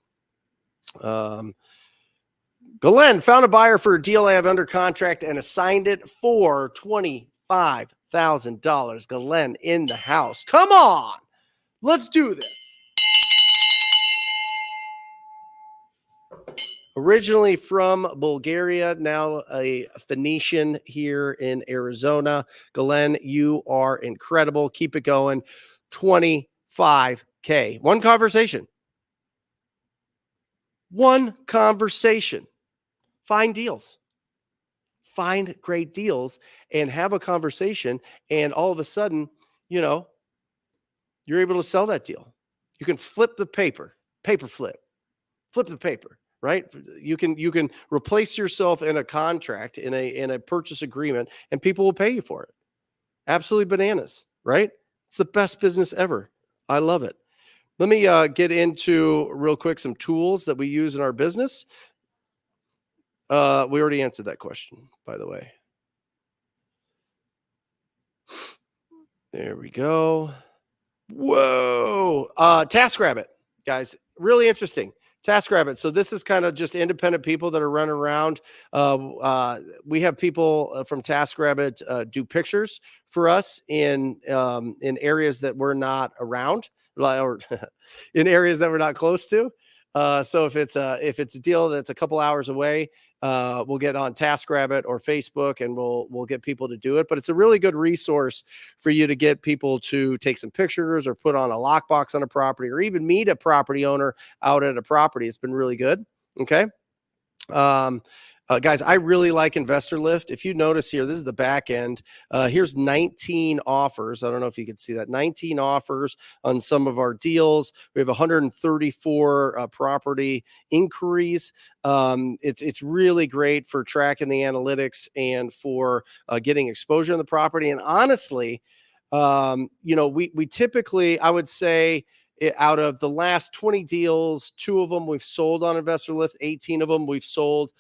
Glenn found a buyer for a deal I have under contract and assigned it for $25,000. Glenn in the house. Come on. Let's do this. Originally from Bulgaria, now a Phoenician here in Arizona. Glenn, you are incredible. Keep it going. $25K. One conversation. Find deals. find great deals and have a conversation. And all of a sudden, you know, you're able to sell that deal. You can flip the paper flip the paper, right? You can replace yourself in a contract, in a purchase agreement, and people will pay you for it. Absolutely bananas, right? It's the best business ever. I love it. Let me get into real quick some tools that we use in our business. We already answered that question, by the way. There we go. Whoa. TaskRabbit, guys. Really interesting. TaskRabbit. So this is kind of just independent people that are running around. We have people from TaskRabbit do pictures for us in areas that we're not around, or in areas that we're not close to. So if it's a deal that's a couple hours away, we'll get on TaskRabbit or Facebook, and we'll get people to do it. But it's a really good resource for you to get people to take some pictures or put on a lockbox on a property, or even meet a property owner out at a property. It's been really good. Okay. Guys, I really like Investor Lift. If you notice here, this is the back end. Here's 19 offers. I don't know if you can see that. 19 offers on some of our deals. We have 134 property inquiries. It's really great for tracking the analytics and for getting exposure on the property. And honestly, we typically, I would say, out of the last 20 deals, 2 of them we've sold on Investor Lift. 18 of them we've sold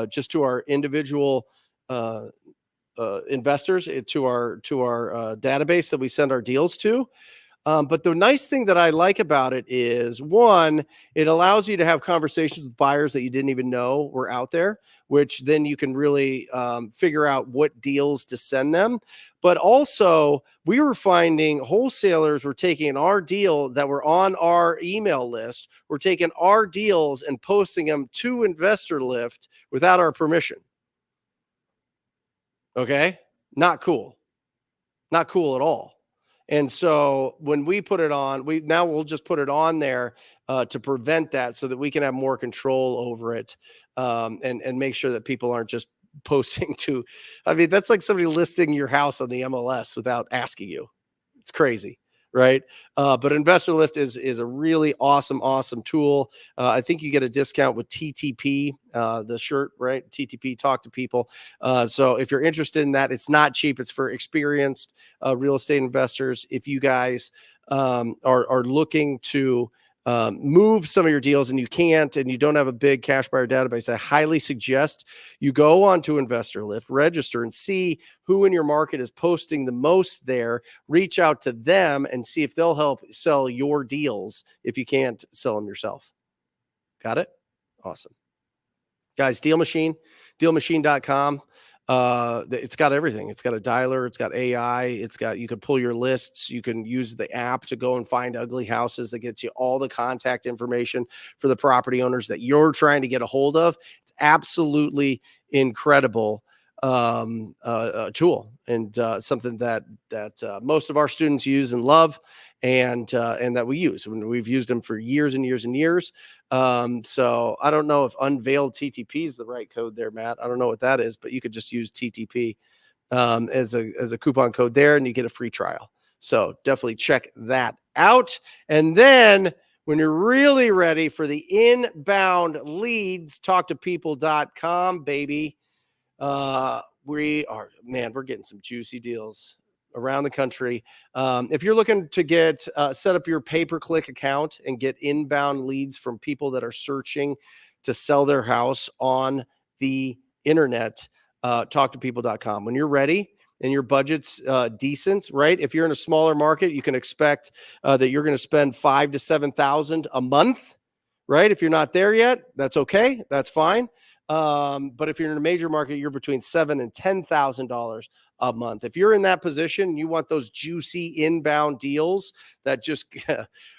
just to our individual investors, to our database that we send our deals to. But the nice thing that I like about it is, one, it allows you to have conversations with buyers that you didn't even know were out there, which then you can really figure out what deals to send them. But also, we were finding wholesalers were taking our deal that were on our email list, we're taking our deals and posting them to Investor Lift without our permission. Okay? Not cool. Not cool at all. And so when we put it on, we'll just put it on there to prevent that, so that we can have more control over it, and make sure that people aren't just posting to, I mean, that's like somebody listing your house on the MLS without asking you. It's crazy, right? But Investor Lift is a really awesome tool. I think you get a discount with TTP, the shirt, right? TTP, talk to people. So if you're interested in that, it's not cheap. It's for experienced real estate investors. If you guys are looking to move some of your deals and you can't, and you don't have a big cash buyer database, I highly suggest you go onto Investor Lift, register, and see who in your market is posting the most there. Reach out to them and see if they'll help sell your deals if you can't sell them yourself. Got it? Awesome. Guys, Deal Machine, dealmachine.com. It's got everything. It's got a dialer. It's got AI. You can pull your lists. You can use the app to go and find ugly houses that gets you all the contact information for the property owners that you're trying to get a hold of. It's absolutely incredible tool, and something that most of our students use and love, and that we use. We've used them for years and years and years. So I don't know if unveiled TTP is the right code there, Matt. I don't know what that is, but you could just use TTP as a coupon code there, and you get a free trial. So definitely check that out. And then when you're really ready for the inbound leads, talktopeople.com, baby. We're getting some juicy deals around the country. If you're looking to set up your pay-per-click account and get inbound leads from people that are searching to sell their house on the internet, talktopeople.com. When you're ready and your budget's decent, right? If you're in a smaller market, you can expect that you're going to spend $5,000 to $7,000 a month, right? If you're not there yet, that's okay. That's fine. But if you're in a major market, you're between $7,000 and $10,000 a month. If you're in that position, you want those juicy inbound deals that just,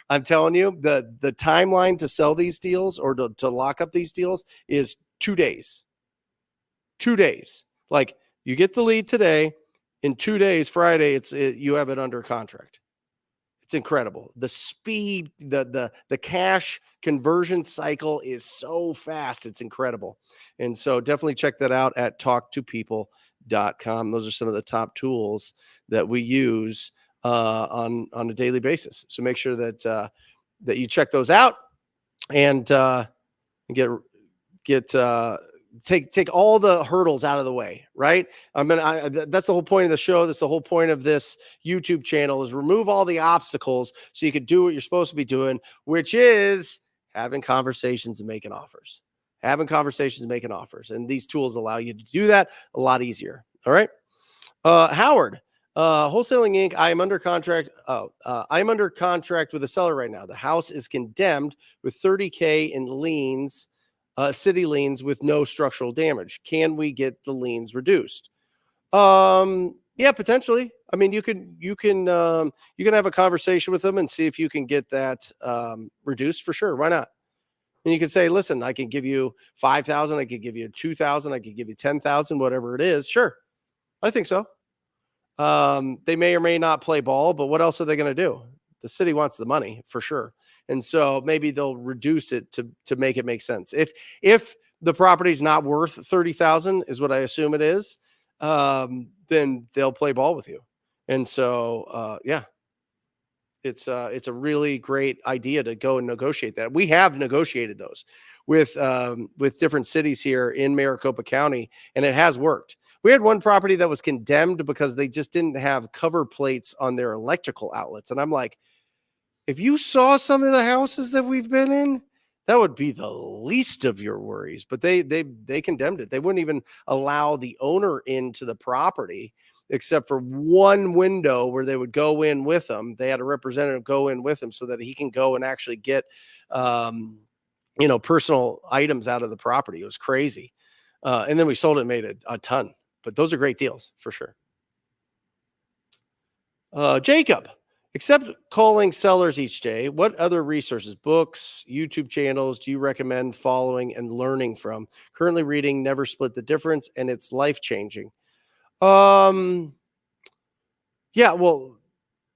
I'm telling you, the timeline to sell these deals or to lock up these deals is 2 days. 2 days. Like, you get the lead today, in 2 days, Friday, you have it under contract. It's incredible. The speed, the cash conversion cycle is so fast. It's incredible. And so definitely check that out at talktopeople.com. Those are some of the top tools that we use on a daily basis. So make sure that that you check those out and take all the hurdles out of the way, right? That's the whole point of the show. That's the whole point of this YouTube channel, is remove all the obstacles so you can do what you're supposed to be doing, which is having conversations and making offers. And these tools allow you to do that a lot easier. All right. Howard, Wholesaling Inc. I'm under contract. I'm under contract with a seller right now. The house is condemned with $30,000 in liens, city liens with no structural damage. Can we get the liens reduced? Yeah, potentially. I mean, you can have a conversation with them and see if you can get that reduced for sure. Why not? And you can say, listen, I can give you 5,000. I could give you 2,000. I could give you 10,000, whatever it is. Sure. I think so. They may or may not play ball, but what else are they going to do? The city wants the money for sure. And so maybe they'll reduce it to make it make sense. If the property is not worth 30,000 is what I assume it is, then they'll play ball with you. And so, yeah, it's a really great idea to go and negotiate that. We have negotiated those with different cities here in Maricopa County, and it has worked. We had one property that was condemned because they just didn't have cover plates on their electrical outlets. And I'm like, if you saw some of the houses that we've been in, that would be the least of your worries. But they condemned it. They wouldn't even allow the owner into the property except for one window where they would go in with them. They had a representative go in with them so that he can go and actually get, personal items out of the property. It was crazy. And then we sold it and made a ton. But those are great deals for sure. Jacob, except calling sellers each day, what other resources, books, YouTube channels do you recommend following and learning from? Currently reading Never Split the Difference, and it's life-changing. Yeah, well,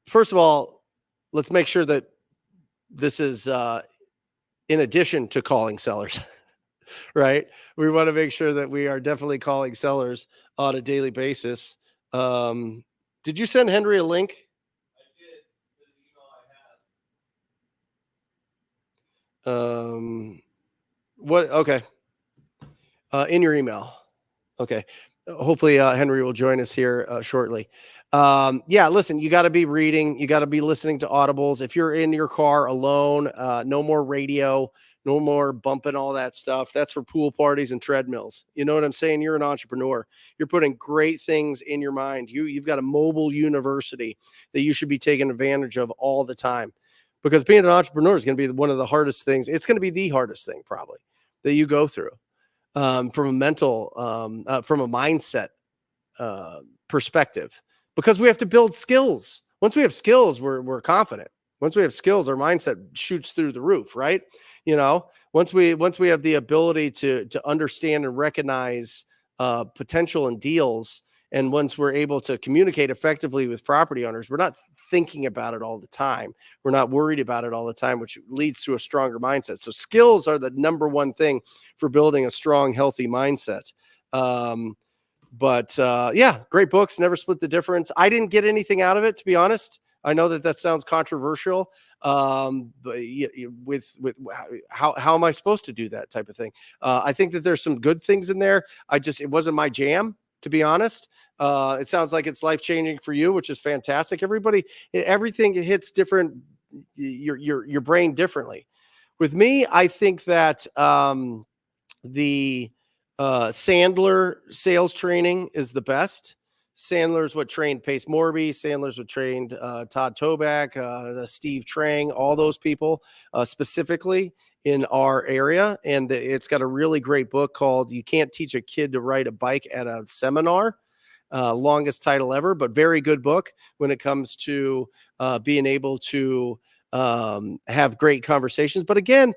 first of all, let's make sure that this is in addition to calling sellers. Right? We want to make sure that we are definitely calling sellers on a daily basis. Did you send Henry a link? I did. The email I had. What? Okay. In your email. Okay. Hopefully Henry will join us here shortly. Yeah, listen, you got to be reading. You got to be listening to audibles. If you're in your car alone, no more radio. No more bumping all that stuff. That's for pool parties and treadmills. You know what I'm saying? You're an entrepreneur. You're putting great things in your mind. You've got a mobile university that you should be taking advantage of all the time, because being an entrepreneur is going to be one of the hardest things. It's going to be the hardest thing probably that you go through from a mental, from a mindset perspective, because we have to build skills. Once we have skills, we're confident. Once we have skills, our mindset shoots through the roof, right? Once we have the ability to understand and recognize potential in deals, and once we're able to communicate effectively with property owners, we're not thinking about it all the time. We're not worried about it all the time, which leads to a stronger mindset. So skills are the number one thing for building a strong, healthy mindset. Yeah, great books. Never Split the Difference. I didn't get anything out of it, to be honest. I know that sounds controversial, but with how am I supposed to do that type of thing? I think that there's some good things in there. It wasn't my jam, to be honest. It sounds like it's life-changing for you, which is fantastic. Everything hits different, your brain differently. With me, I think that the Sandler sales training is the best. Sandler's what trained Pace Morby. Sandler's what trained Todd Toback, Steve Trang, all those people specifically in our area. And it's got a really great book called You Can't Teach a Kid to Ride a Bike at a Seminar. Longest title ever, but very good book when it comes to being able to have great conversations. But again,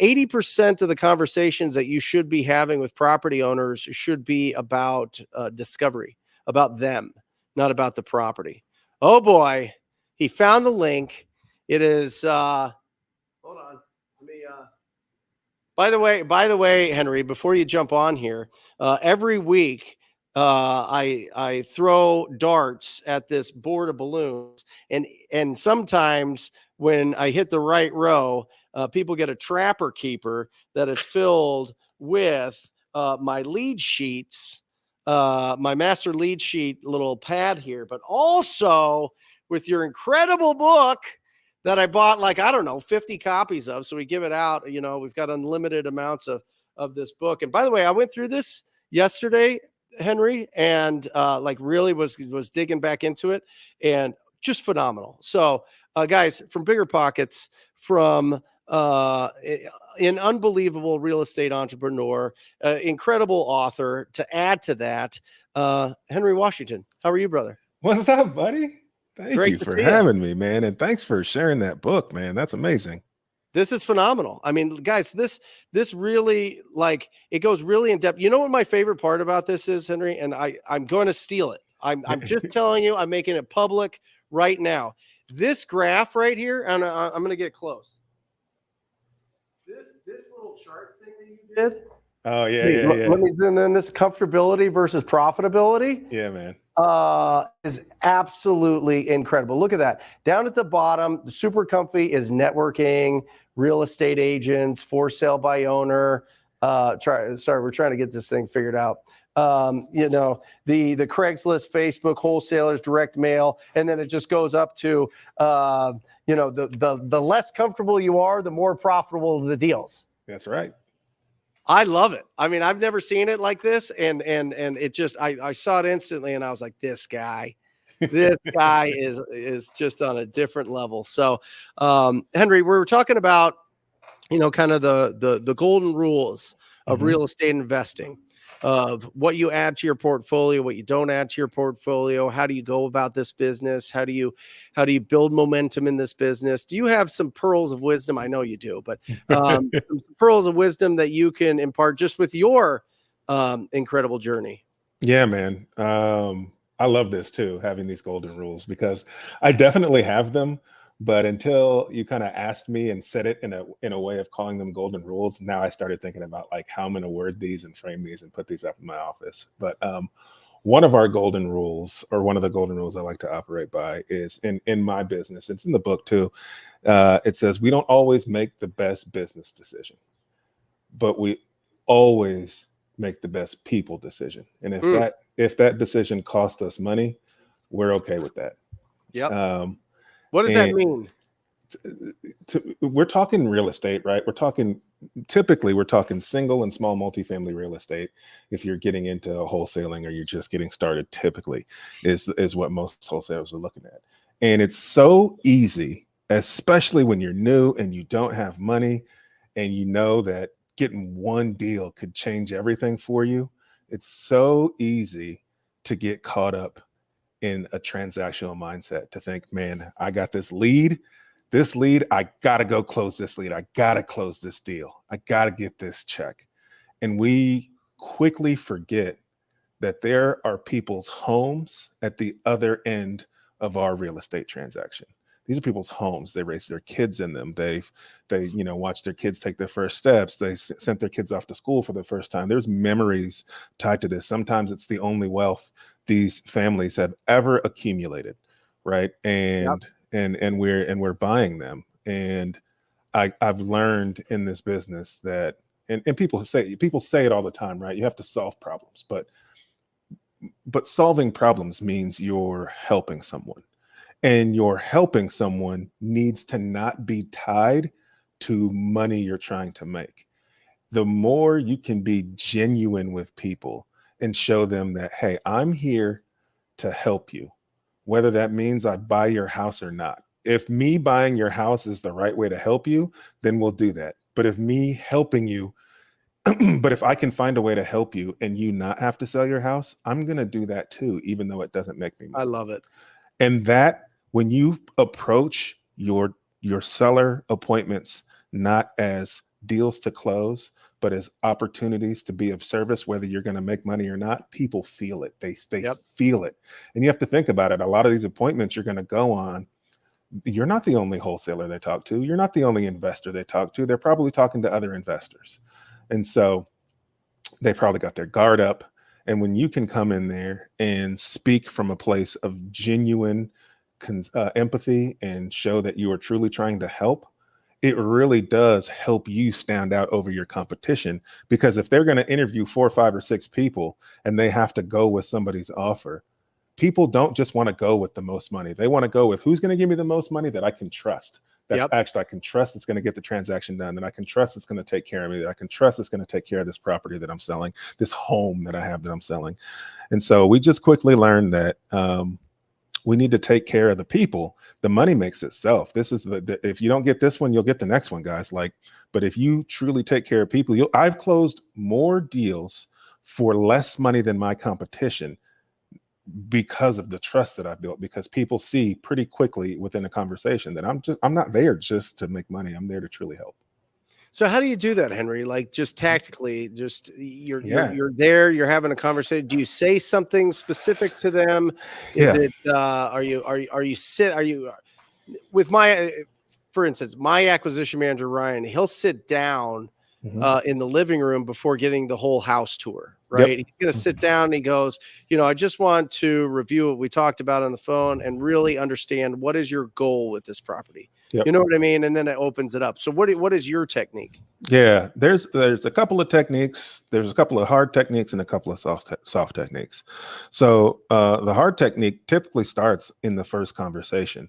80% of the conversations that you should be having with property owners should be about discovery, about them, not about the property. Oh boy, he found the link. It is, hold on. Let me, by the way, Henry, before you jump on here, every week, I throw darts at this board of balloons, and sometimes when I hit the right row, people get a trapper keeper that is filled with my lead sheets, my master lead sheet little pad here, but also with your incredible book that I bought, like, I don't know, 50 copies of. So we give it out, we've got unlimited amounts of this book. And by the way, I went through this yesterday, Henry, and like really was digging back into it, and just phenomenal. So guys, from Bigger Pockets, from an unbelievable real estate entrepreneur, incredible author, to add to that, Henry Washington, how are you, brother? What's up, buddy? Thank Great you to for see you. having me, man. And thanks for sharing that book, man. That's amazing. This is phenomenal. I mean, guys, this really, like, it goes really in depth. You know what my favorite part about this is, Henry? And I'm going to steal it. I'm just telling you, I'm making it public right now. This graph right here, and I'm going to get close. This little chart thing that you did. Oh, yeah. Let me zoom in. This comfortability versus profitability. Yeah, man. Is absolutely incredible. Look at that. Down at the bottom, super comfy is networking, real estate agents, for sale by owner. We're trying to get this thing figured out. The Craigslist, Facebook, wholesalers, direct mail, and then it just goes up to the less comfortable you are, the more profitable the deals. That's right. I love it. I mean, I've never seen it like this. And it just, I saw it instantly and I was like, this guy is just on a different level. So, Henry, we were talking about, kind of the golden rules of real estate investing, of what you add to your portfolio, what you don't add to your portfolio. How do you go about this business? How do you build momentum in this business? Do you have some pearls of wisdom? I know you do, but some pearls of wisdom that you can impart just with your incredible journey? Yeah, man. I love this too, having these golden rules, because I definitely have them. But until you kind of asked me and said it in a way of calling them golden rules, now I started thinking about like how I'm going to word these and frame these and put these up in my office. But one of our golden rules, or one of the golden rules I like to operate by, is in my business. It's in the book too. It says we don't always make the best business decision, but we always make the best people decision. And if that decision costs us money, we're okay with that. Yep. What does that mean? We're talking real estate, right? Typically we're talking single and small multifamily real estate. If you're getting into wholesaling or you're just getting started, typically is what most wholesalers are looking at. And it's so easy, especially when you're new and you don't have money and you know that getting one deal could change everything for you. It's so easy to get caught up in a transactional mindset, to think, man, I got this lead, I got to go close this lead. I got to close this deal. I got to get this check. And we quickly forget that there are people's homes at the other end of our real estate transaction. These are people's homes. They raise their kids in them. They watch their kids take their first steps. They sent their kids off to school for the first time. There's memories tied to this. Sometimes it's the only wealth these families have ever accumulated, right? And we're buying them. And I've learned in this business that, and people say it all the time, right? You have to solve problems, but solving problems means you're helping someone. And your helping someone needs to not be tied to money you're trying to make. The more you can be genuine with people and show them that, hey, I'm here to help you, whether that means I buy your house or not. If me buying your house is the right way to help you, then we'll do that. But if me helping you, but if I can find a way to help you and you not have to sell your house, I'm going to do that too, even though it doesn't make me money. I love it. And that, when you approach your seller appointments not as deals to close, but as opportunities to be of service, whether you're going to make money or not, people feel it. They feel it. And you have to think about it. A lot of these appointments you're going to go on, you're not the only wholesaler they talk to. You're not the only investor they talk to. They're probably talking to other investors. And so they probably got their guard up. And when you can come in there and speak from a place of genuine empathy and show that you are truly trying to help, it really does help you stand out over your competition. Because if they're going to interview 4, 5, or 6 people and they have to go with somebody's offer, people don't just want to go with the most money. They want to go with who's going to give me the most money that I can trust. That's actually, I can trust it's going to get the transaction done, that I can trust it's going to take care of me, that I can trust it's going to take care of this property that I'm selling, this home that I have that I'm selling. And so we just quickly learned that we need to take care of the people. The money makes itself. This is if you don't get this one, you'll get the next one, guys. But if you truly take care of people, I've closed more deals for less money than my competition because of the trust that I've built, because people see pretty quickly within a conversation that I'm not there just to make money. I'm there to truly help. So how do you do that, Henry? Like, just tactically, just you're there, you're having a conversation. Do you say something specific to them? Is it with for instance, my acquisition manager, Ryan, he'll sit down in the living room before getting the whole house tour, right? He's going to sit down and he goes, I just want to review what we talked about on the phone and really understand what is your goal with this property. You know what I mean? And then it opens it up. So what is your technique? Yeah, there's a couple of techniques. There's a couple of hard techniques and a couple of soft techniques. So the hard technique typically starts in the first conversation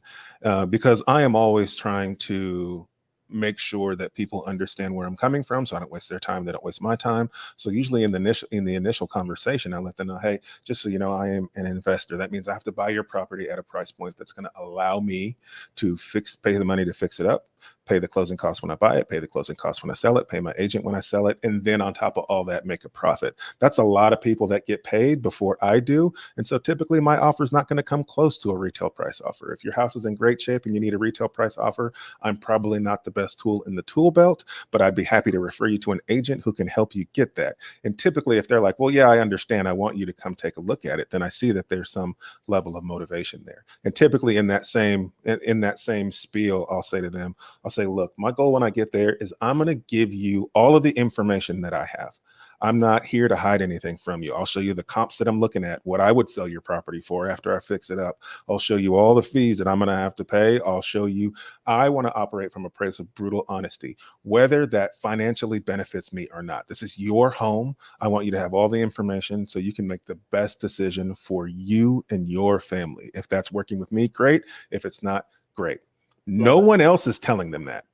because I am always trying to make sure that people understand where I'm coming from, so I don't waste their time, they don't waste my time. So usually in the initial conversation, I let them know, hey, just so you know, I am an investor. That means I have to buy your property at a price point that's going to allow me to pay the money to fix it up, pay the closing costs when I buy it, pay the closing costs when I sell it, pay my agent when I sell it, and then on top of all that, make a profit. That's a lot of people that get paid before I do. And so typically my offer is not going to come close to a retail price offer. If your house is in great shape and you need a retail price offer, I'm probably not the best tool in the tool belt, but I'd be happy to refer you to an agent who can help you get that. And typically if they're like, well, yeah, I understand, I want you to come take a look at it, then I see that there's some level of motivation there. And typically in that same spiel, I'll say to them, look, my goal when I get there is I'm going to give you all of the information that I have. I'm not here to hide anything from you. I'll show you the comps that I'm looking at, what I would sell your property for after I fix it up. I'll show you all the fees that I'm going to have to pay. I'll show you, I want to operate from a place of brutal honesty, whether that financially benefits me or not. This is your home. I want you to have all the information so you can make the best decision for you and your family. If that's working with me, great. If it's not, great. No one else is telling them that.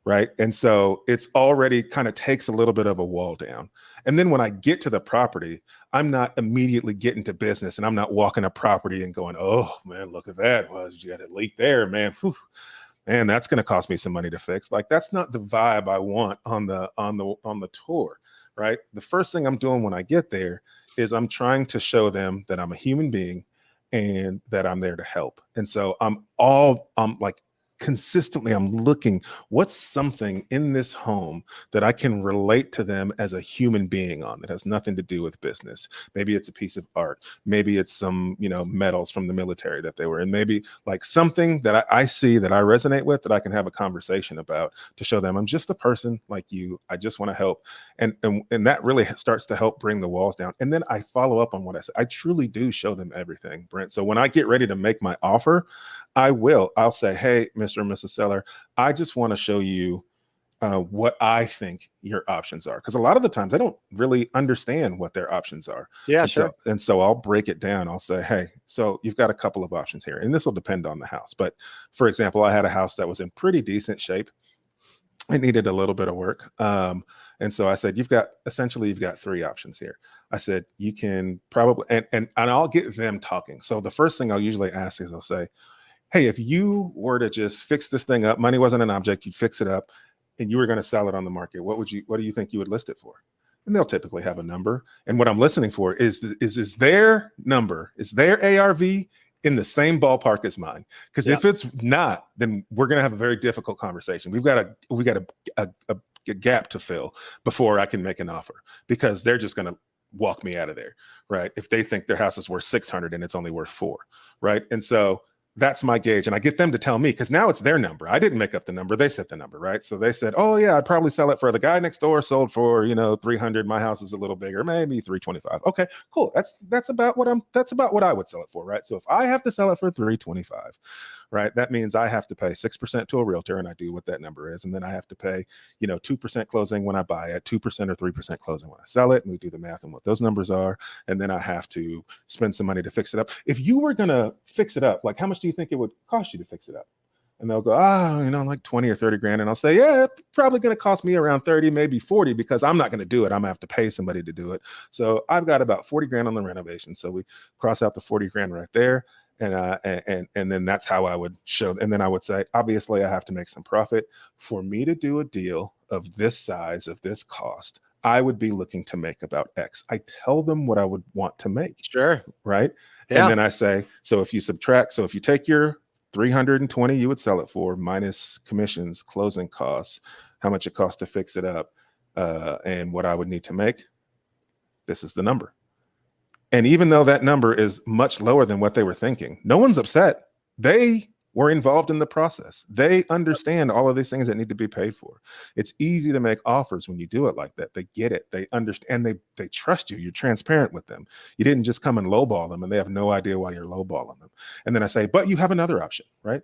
Right. And so it's already kind of takes a little bit of a wall down. And then when I get to the property, I'm not immediately getting to business and I'm not walking a property and going, oh, man, look at that. Well, you got a leak there, man. Whew. Man, that's going to cost me some money to fix. Like, that's not the vibe I want on the tour. Right. The first thing I'm doing when I get there is I'm trying to show them that I'm a human being and that I'm there to help. And so I'm consistently, I'm looking, what's something in this home that I can relate to them as a human being on that has nothing to do with business. Maybe it's a piece of art. Maybe it's some, medals from the military that they were in. Maybe like something that I see that I resonate with that I can have a conversation about to show them I'm just a person like you. I just want to help. And that really starts to help bring the walls down. And then I follow up on what I said. I truly do show them everything, Brent. So when I get ready to make my offer, I'll say, hey, Mr. and Mrs. Seller, I just want to show you what I think your options are. Because a lot of the times I don't really understand what their options are. Yeah, sure. So I'll break it down. I'll say, hey, so you've got a couple of options here. And this will depend on the house. But for example, I had a house that was in pretty decent shape. It needed a little bit of work. And so I said, you've got 3 options here. I said, you can probably, and I'll get them talking. So the first thing I'll usually ask is I'll say, hey, if you were to just fix this thing up, money wasn't an object, you'd fix it up and you were going to sell it on the market, what do you think you would list it for? And they'll typically have a number. And what I'm listening for is their number, is their ARV in the same ballpark as mine? Because if it's not, then we're going to have a very difficult conversation. We got a gap to fill before I can make an offer, because they're just going to walk me out of there, right? If they think their house is worth 600 and it's only worth 4, right? And so That's my gauge. And I get them to tell me, because now it's their number. I didn't make up the number. They set the number, right? So they said, oh yeah, I'd probably sell it for the guy next door sold for, 300. My house is a little bigger, maybe 325. Okay, cool. That's about what I would sell it for, right? So if I have to sell it for 325, right, that means I have to pay 6% to a realtor, and I do what that number is. And then I have to pay, 2% closing when I buy it, 2% or 3% closing when I sell it. And we do the math on what those numbers are. And then I have to spend some money to fix it up. If you were going to fix it up, like how much do you think it would cost you to fix it up? And they'll go, like 20 or 30 grand. And I'll say, yeah, it's probably going to cost me around 30, maybe 40, because I'm not going to do it. I'm gonna have to pay somebody to do it. So I've got about 40 grand on the renovation. So we cross out the 40 grand right there. And then that's how I would show. And then I would say, obviously I have to make some profit. For me to do a deal of this size, of this cost, I would be looking to make about X. I tell them what I would want to make. Sure. Right. Yeah. And then I say, so if you take your 320, you would sell it for, minus commissions, closing costs, how much it costs to fix it up, and what I would need to make, this is the number. And even though that number is much lower than what they were thinking, no one's upset. They were involved in the process. They understand all of these things that need to be paid for. It's easy to make offers when you do it like that. They get it. They understand. They trust you. You're transparent with them. You didn't just come and lowball them, and they have no idea why you're lowballing them. And then I say, but you have another option, right?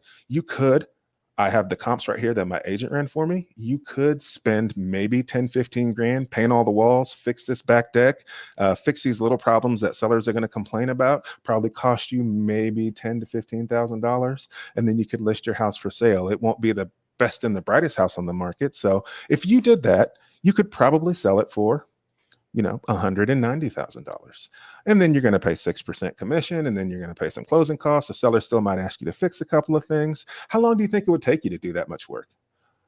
I have the comps right here that my agent ran for me. You could spend maybe 10, 15 grand, paint all the walls, fix this back deck, fix these little problems that sellers are going to complain about, probably cost you maybe $10,000 to $15,000. And then you could list your house for sale. It won't be the best and the brightest house on the market. So if you did that, you could probably sell it for, $190,000. And then you're going to pay 6% commission, and then you're going to pay some closing costs. The seller still might ask you to fix a couple of things. How long do you think it would take you to do that much work?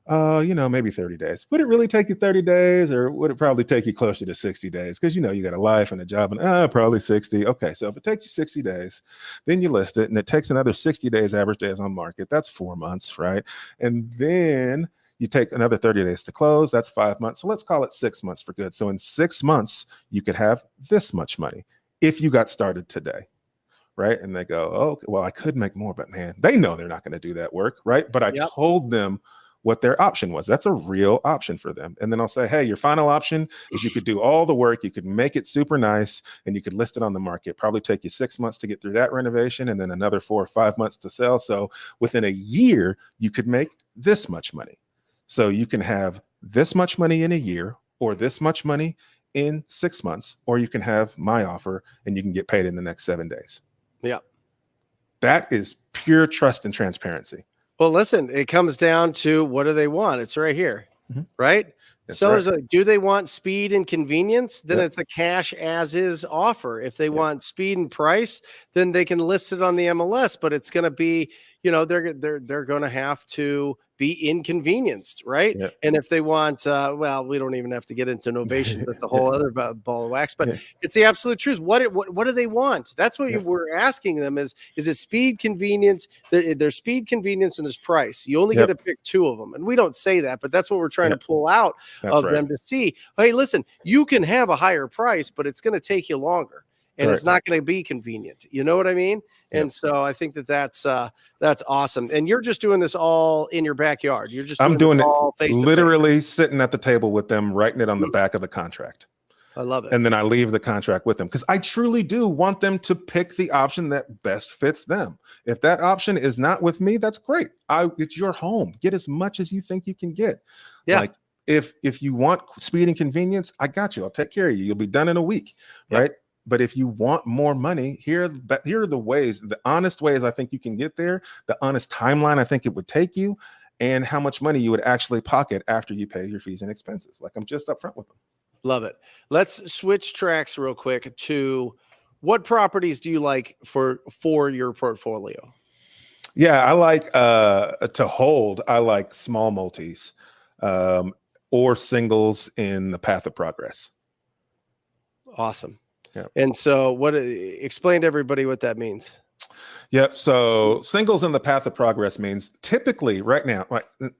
Maybe 30 days. Would it really take you 30 days, or would it probably take you closer to 60 days? Because you got a life and a job, and probably 60. Okay, so if it takes you 60 days, then you list it, and it takes another 60 days, average days on market. That's 4 months, right? And then you take another 30 days to close. That's 5 months. So let's call it 6 months for good. So in 6 months, you could have this much money if you got started today, right? And they go, oh, okay, well, I could make more, but man, they know they're not going to do that work, right? But I told them what their option was. That's a real option for them. And then I'll say, hey, your final option is you could do all the work. You could make it super nice, and you could list it on the market. Probably take you 6 months to get through that renovation, and then another 4 or 5 months to sell. So within a year, you could make this much money. So you can have this much money in a year, or this much money in 6 months, or you can have my offer and you can get paid in the next 7 days. Yeah. That is pure trust and transparency. Well, listen, it comes down to, what do they want? It's right here, right? Sellers, do they want speed and convenience? Then it's a cash as is offer. If they want speed and price, then they can list it on the MLS, but it's going to be, they're going to have to be inconvenienced, right? Yep. And if they want, we don't even have to get into novations. That's a whole other ball of wax, but it's the absolute truth. What do they want? That's what we're asking them is it speed, convenience? There's speed, convenience, and there's price. You only get to pick 2 of them. And we don't say that, but that's what we're trying to pull out of them to see, hey, listen, you can have a higher price, but it's going to take you longer. And it's not going to be convenient. You know what I mean? And so I think that's awesome. And you're just doing this all in your backyard. You're just doing it all face-to-face. Literally sitting at the table with them, writing it on the back of the contract. I love it. And then I leave the contract with them, because I truly do want them to pick the option that best fits them. If that option is not with me, that's great. It's your home. Get as much as you think you can get. Yeah. Like if you want speed and convenience, I got you. I'll take care of you. You'll be done in a week, right? But if you want more money, here are the ways, the honest ways I think you can get there, the honest timeline I think it would take you, and how much money you would actually pocket after you pay your fees and expenses. Like, I'm just upfront with them. Love it. Let's switch tracks real quick to, what properties do you like for your portfolio? Yeah, I like to hold. I like small multis or singles in the path of progress. Awesome. Yeah. And so explain to everybody what that means. Yep. So singles in the path of progress means typically right now,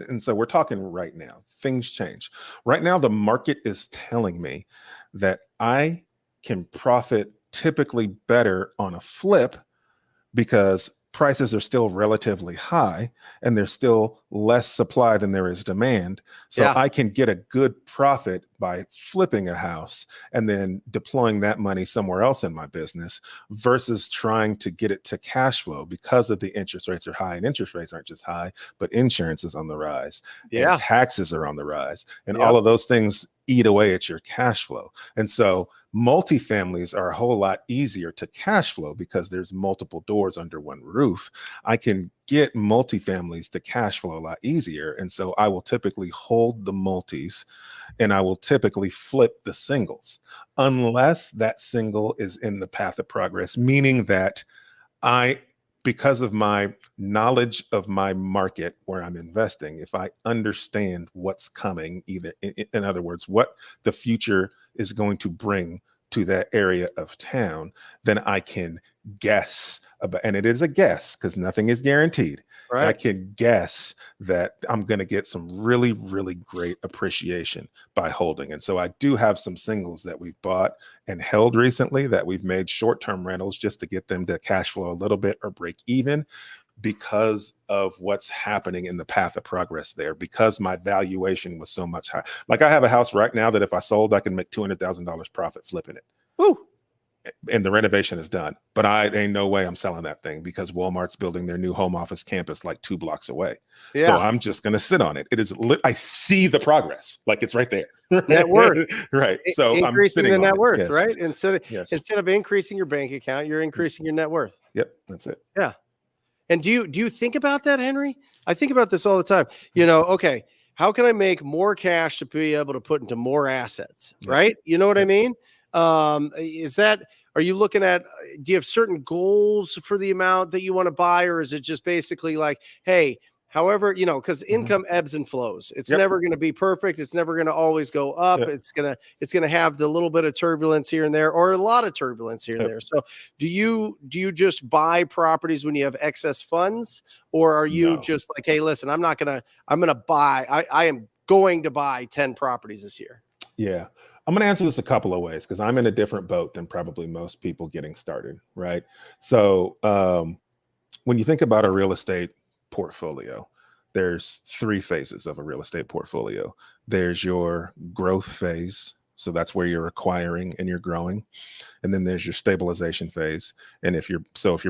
and so we're talking right now, things change. Right now, the market is telling me that I can profit typically better on a flip, because prices are still relatively high and there's still less supply than there is demand. So Yeah. I can get a good profit by flipping a house and then deploying that money somewhere else in my business versus trying to get it to cash flow because of the interest rates are high, and interest rates aren't just high, but insurance is on the rise and taxes are on the rise, and all of those things eat away at your cash flow. And so multifamilies are a whole lot easier to cash flow because there's multiple doors under one roof. I can get multifamilies to cash flow a lot easier. And so I will typically hold the multis and I will typically flip the singles unless that single is in the path of progress, meaning that because of my knowledge of my market where I'm investing, if I understand what's coming, either in other words, what the future is going to bring to that area of town, then I can guess about, and it is a guess because nothing is guaranteed. Right. I can guess that I'm going to get some really, really great appreciation by holding. And so I do have some singles that we've bought and held recently that we've made short-term rentals just to get them to cash flow a little bit or break even because of what's happening in the path of progress there, because my valuation was so much higher. Like I have a house right now that if I sold, I can make $200,000 profit flipping it. Woo. And the renovation is done, but ain't no way I'm selling that thing because Walmart's building their new home office campus like 2 blocks away. Yeah. So I'm just going to sit on it. It is I see the progress, like it's right there. Net worth. Right. So increasing I'm sitting the on net it. worth, Yes. right? Instead of increasing your bank account, you're increasing your net worth. Yep, that's it. Yeah. And do you think about that, Henry? I think about this all the time. Okay, how can I make more cash to be able to put into more assets, right? You know what I mean? Are you looking at, do you have certain goals for the amount that you want to buy, or is it just basically like, hey, however, because income ebbs and flows. It's never going to be perfect. It's never going to always go up. It's going to have the little bit of turbulence here and there, or a lot of turbulence here and there. So do you just buy properties when you have excess funds, or are you just like, hey, listen, I'm going to buy 10 properties this year? Yeah. I'm going to answer this a couple of ways because I'm in a different boat than probably most people getting started, right? So when you think about a real estate portfolio, there's 3 phases of a real estate portfolio. There's your growth phase. So that's where you're acquiring and you're growing. And then there's your stabilization phase. And if you're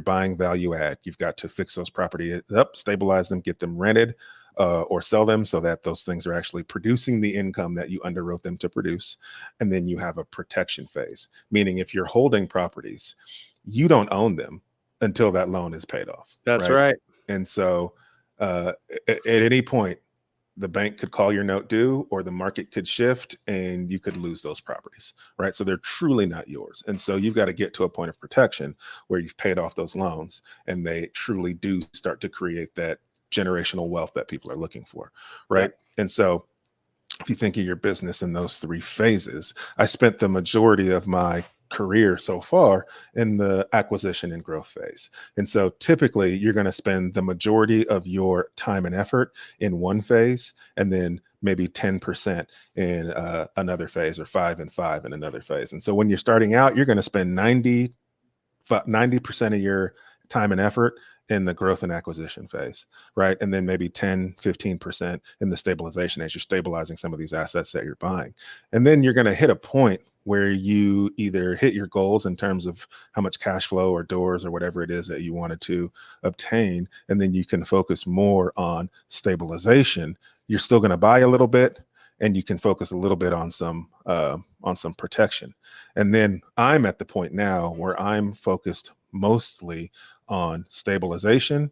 buying value add, you've got to fix those properties up, stabilize them, get them rented, or sell them so that those things are actually producing the income that you underwrote them to produce. And then you have a protection phase, meaning if you're holding properties, you don't own them until that loan is paid off. That's right. And so at any point, the bank could call your note due, or the market could shift and you could lose those properties, right? So they're truly not yours. And so you've got to get to a point of protection where you've paid off those loans and they truly do start to create that generational wealth that people are looking for, right? Yeah. And so if you think of your business in those 3 phases, I spent the majority of my career so far in the acquisition and growth phase. And so typically you're going to spend the majority of your time and effort in one phase, and then maybe 10% in another phase, or 5 and 5 in another phase. And so when you're starting out, you're going to spend 90% of your time and effort in the growth and acquisition phase, right? And then maybe 10, 15% in the stabilization as you're stabilizing some of these assets that you're buying. And then you're going to hit a point where you either hit your goals in terms of how much cash flow or doors or whatever it is that you wanted to obtain. And then you can focus more on stabilization. You're still going to buy a little bit, and you can focus a little bit on some protection. And then I'm at the point now where I'm focused mostly on stabilization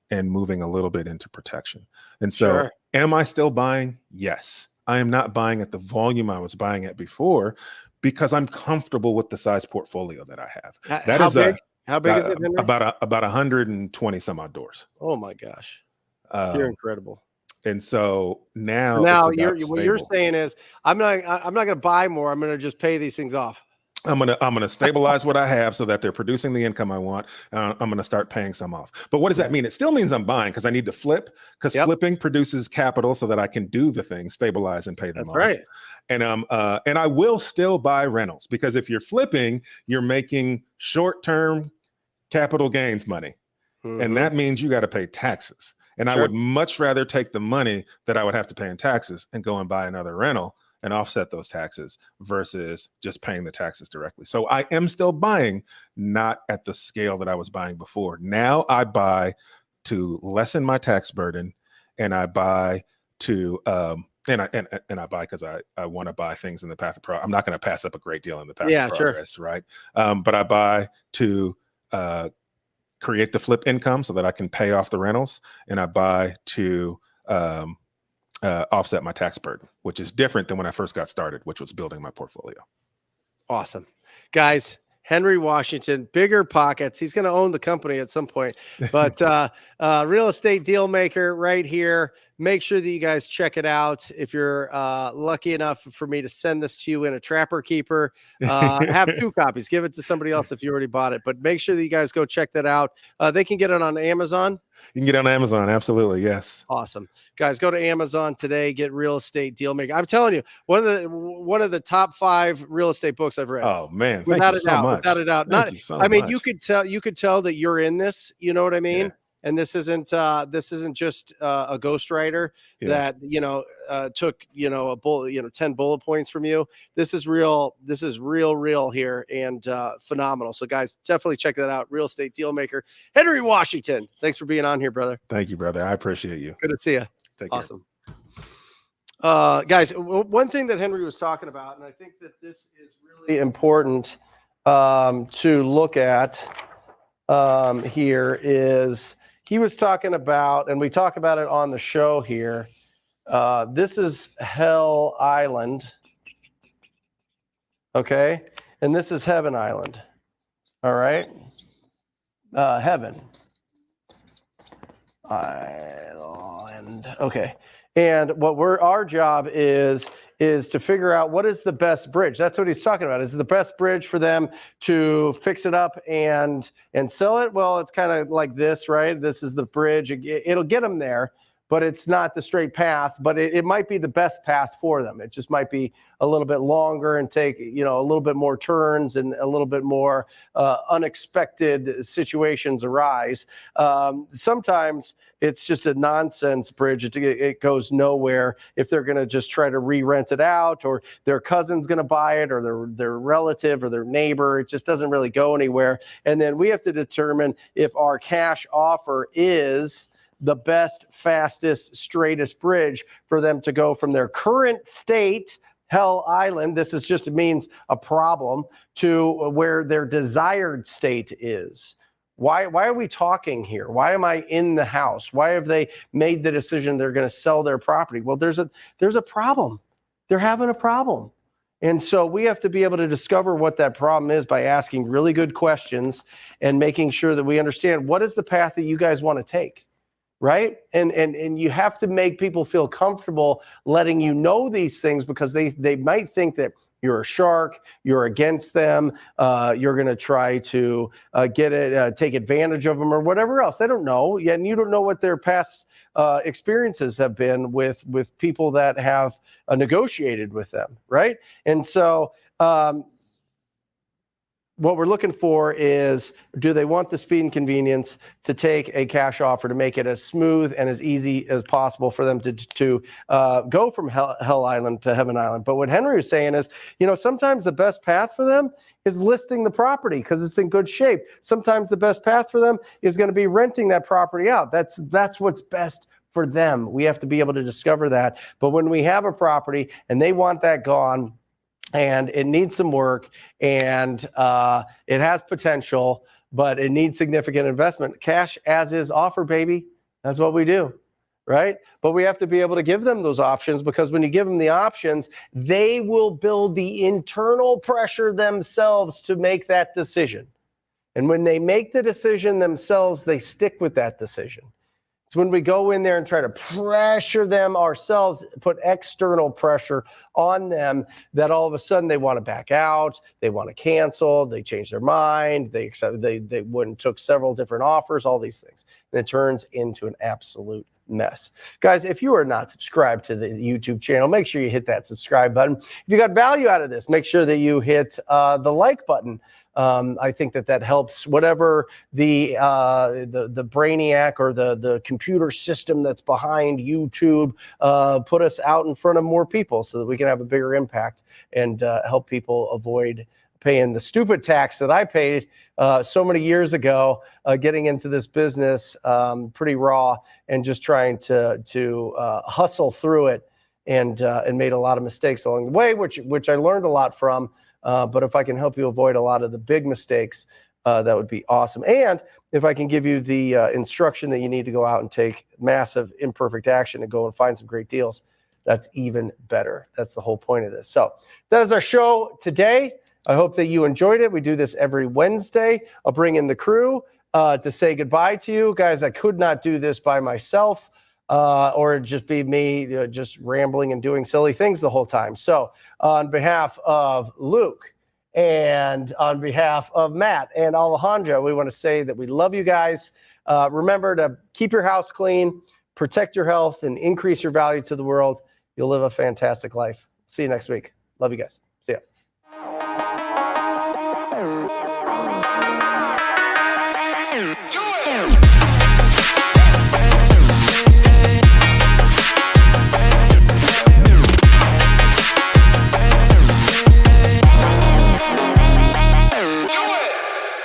and moving a little bit into protection. And so am I still buying? Yes. I am not buying at the volume I was buying at before because I'm comfortable with the size portfolio that I have. How big? How big is it, Henry? About 120 some odd doors. Oh my gosh. You're incredible. And so now what you're saying is I'm not going to buy more. I'm going to just pay these things off. I'm gonna stabilize what I have so that they're producing the income I want. I'm gonna start paying some off. But what does that mean? It still means I'm buying because I need to flip, because flipping produces capital so that I can do the thing, stabilize and pay them off. Right. And I will still buy rentals, because if you're flipping, you're making short-term capital gains money. And that means you got to pay taxes. And I would much rather take the money that I would have to pay in taxes and go and buy another rental and offset those taxes versus just paying the taxes directly. So I am still buying, not at the scale that I was buying before. Now I buy to lessen my tax burden, and I buy to and I buy because I want to buy things in the path of progress. I'm not going to pass up a great deal in the path of progress, right? But I buy to create the flip income so that I can pay off the rentals, and I buy to offset my tax burden, which is different than when I first got started, which was building my portfolio. Awesome. Guys, Henry Washington, bigger pockets. He's going to own the company at some point, but real estate deal maker right here. Make sure that you guys check it out. If you're lucky enough for me to send this to you in a Trapper Keeper, have 2 copies. Give it to somebody else if you already bought it. But make sure that you guys go check that out. They can get it on Amazon. You can get it on Amazon. Absolutely. Yes. Awesome. Guys, go to Amazon today. Get Real Estate Deal Maker. I'm telling you, one of the top 5 real estate books I've read. Oh man. Without a doubt. Without a doubt. I mean, much. you could tell that you're in this, you know what I mean? Yeah. And this isn't just a ghostwriter that, took, a bullet, 10 bullet points from you. This is real. This is real here and phenomenal. So guys, definitely check that out. Real Estate Deal Maker, Henry Washington. Thanks for being on here, brother. Thank you, brother. I appreciate you. Good to see you. Take care. Awesome. Guys, one thing that Henry was talking about, and I think that this is really important to look at here, is he was talking about, and we talk about it on the show here. This is Hell Island. Okay. And this is Heaven Island. All right. Heaven Island. Okay. And what our job is to figure out what is the best bridge. That's what he's talking about. Is it the best bridge for them to fix it up and sell it? Well, it's kind of like this, right? This is the bridge. It'll get them there, but it's not the straight path, but it might be the best path for them. It just might be a little bit longer and take, a little bit more turns and a little bit more unexpected situations arise. Sometimes it's just a nonsense bridge. It goes nowhere if they're going to just try to re-rent it out, or their cousin's going to buy it, or their relative or their neighbor. It just doesn't really go anywhere. And then we have to determine if our cash offer is the best, fastest, straightest bridge for them to go from their current state, Hell Island, it means a problem, to where their desired state is. Why are we talking here? Why am I in the house? Why have they made the decision they're going to sell their property? Well, there's a problem. They're having a problem. And so we have to be able to discover what that problem is by asking really good questions and making sure that we understand what is the path that you guys want to take. Right? And you have to make people feel comfortable letting you know these things, because they might think that you're a shark, you're against them, you're going to try to take advantage of them or whatever else. They don't know. And you don't know what their past experiences have been with people that have negotiated with them. Right? And so what we're looking for is, do they want the speed and convenience to take a cash offer to make it as smooth and as easy as possible for them to go from Hell Island to Heaven Island? But what Henry was saying is, sometimes the best path for them is listing the property because it's in good shape. Sometimes the best path for them is going to be renting that property out. That's what's best for them. We have to be able to discover that. But when we have a property and they want that gone, and it needs some work, and it has potential, but it needs significant investment, cash as is offer, baby. That's what we do, right? But we have to be able to give them those options, because when you give them the options, they will build the internal pressure themselves to make that decision. And when they make the decision themselves, they stick with that decision. It's when we go in there and try to pressure them ourselves, put external pressure on them, that all of a sudden they want to back out, they want to cancel, they change their mind, they went and took several different offers, all these things. And it turns into an absolute mess. Guys, if you are not subscribed to the YouTube channel, make sure you hit that subscribe button. If you got value out of this, make sure that you hit the like button. I think that helps whatever the brainiac or the computer system that's behind YouTube put us out in front of more people so that we can have a bigger impact and help people avoid paying the stupid tax that I paid so many years ago, getting into this business pretty raw and just trying to hustle through it, and made a lot of mistakes along the way, which I learned a lot from. But if I can help you avoid a lot of the big mistakes, that would be awesome. And if I can give you the instruction that you need to go out and take massive imperfect action and go and find some great deals, that's even better. That's the whole point of this. So that is our show today. I hope that you enjoyed it. We do this every Wednesday. I'll bring in the crew to say goodbye to you. Guys, I could not do this by myself. Or just be me just rambling and doing silly things the whole time. So on behalf of Luke and on behalf of Matt and Alejandro, we want to say that we love you guys. Remember to keep your house clean, protect your health, and increase your value to the world. You'll live a fantastic life. See you next week. Love you guys. See ya.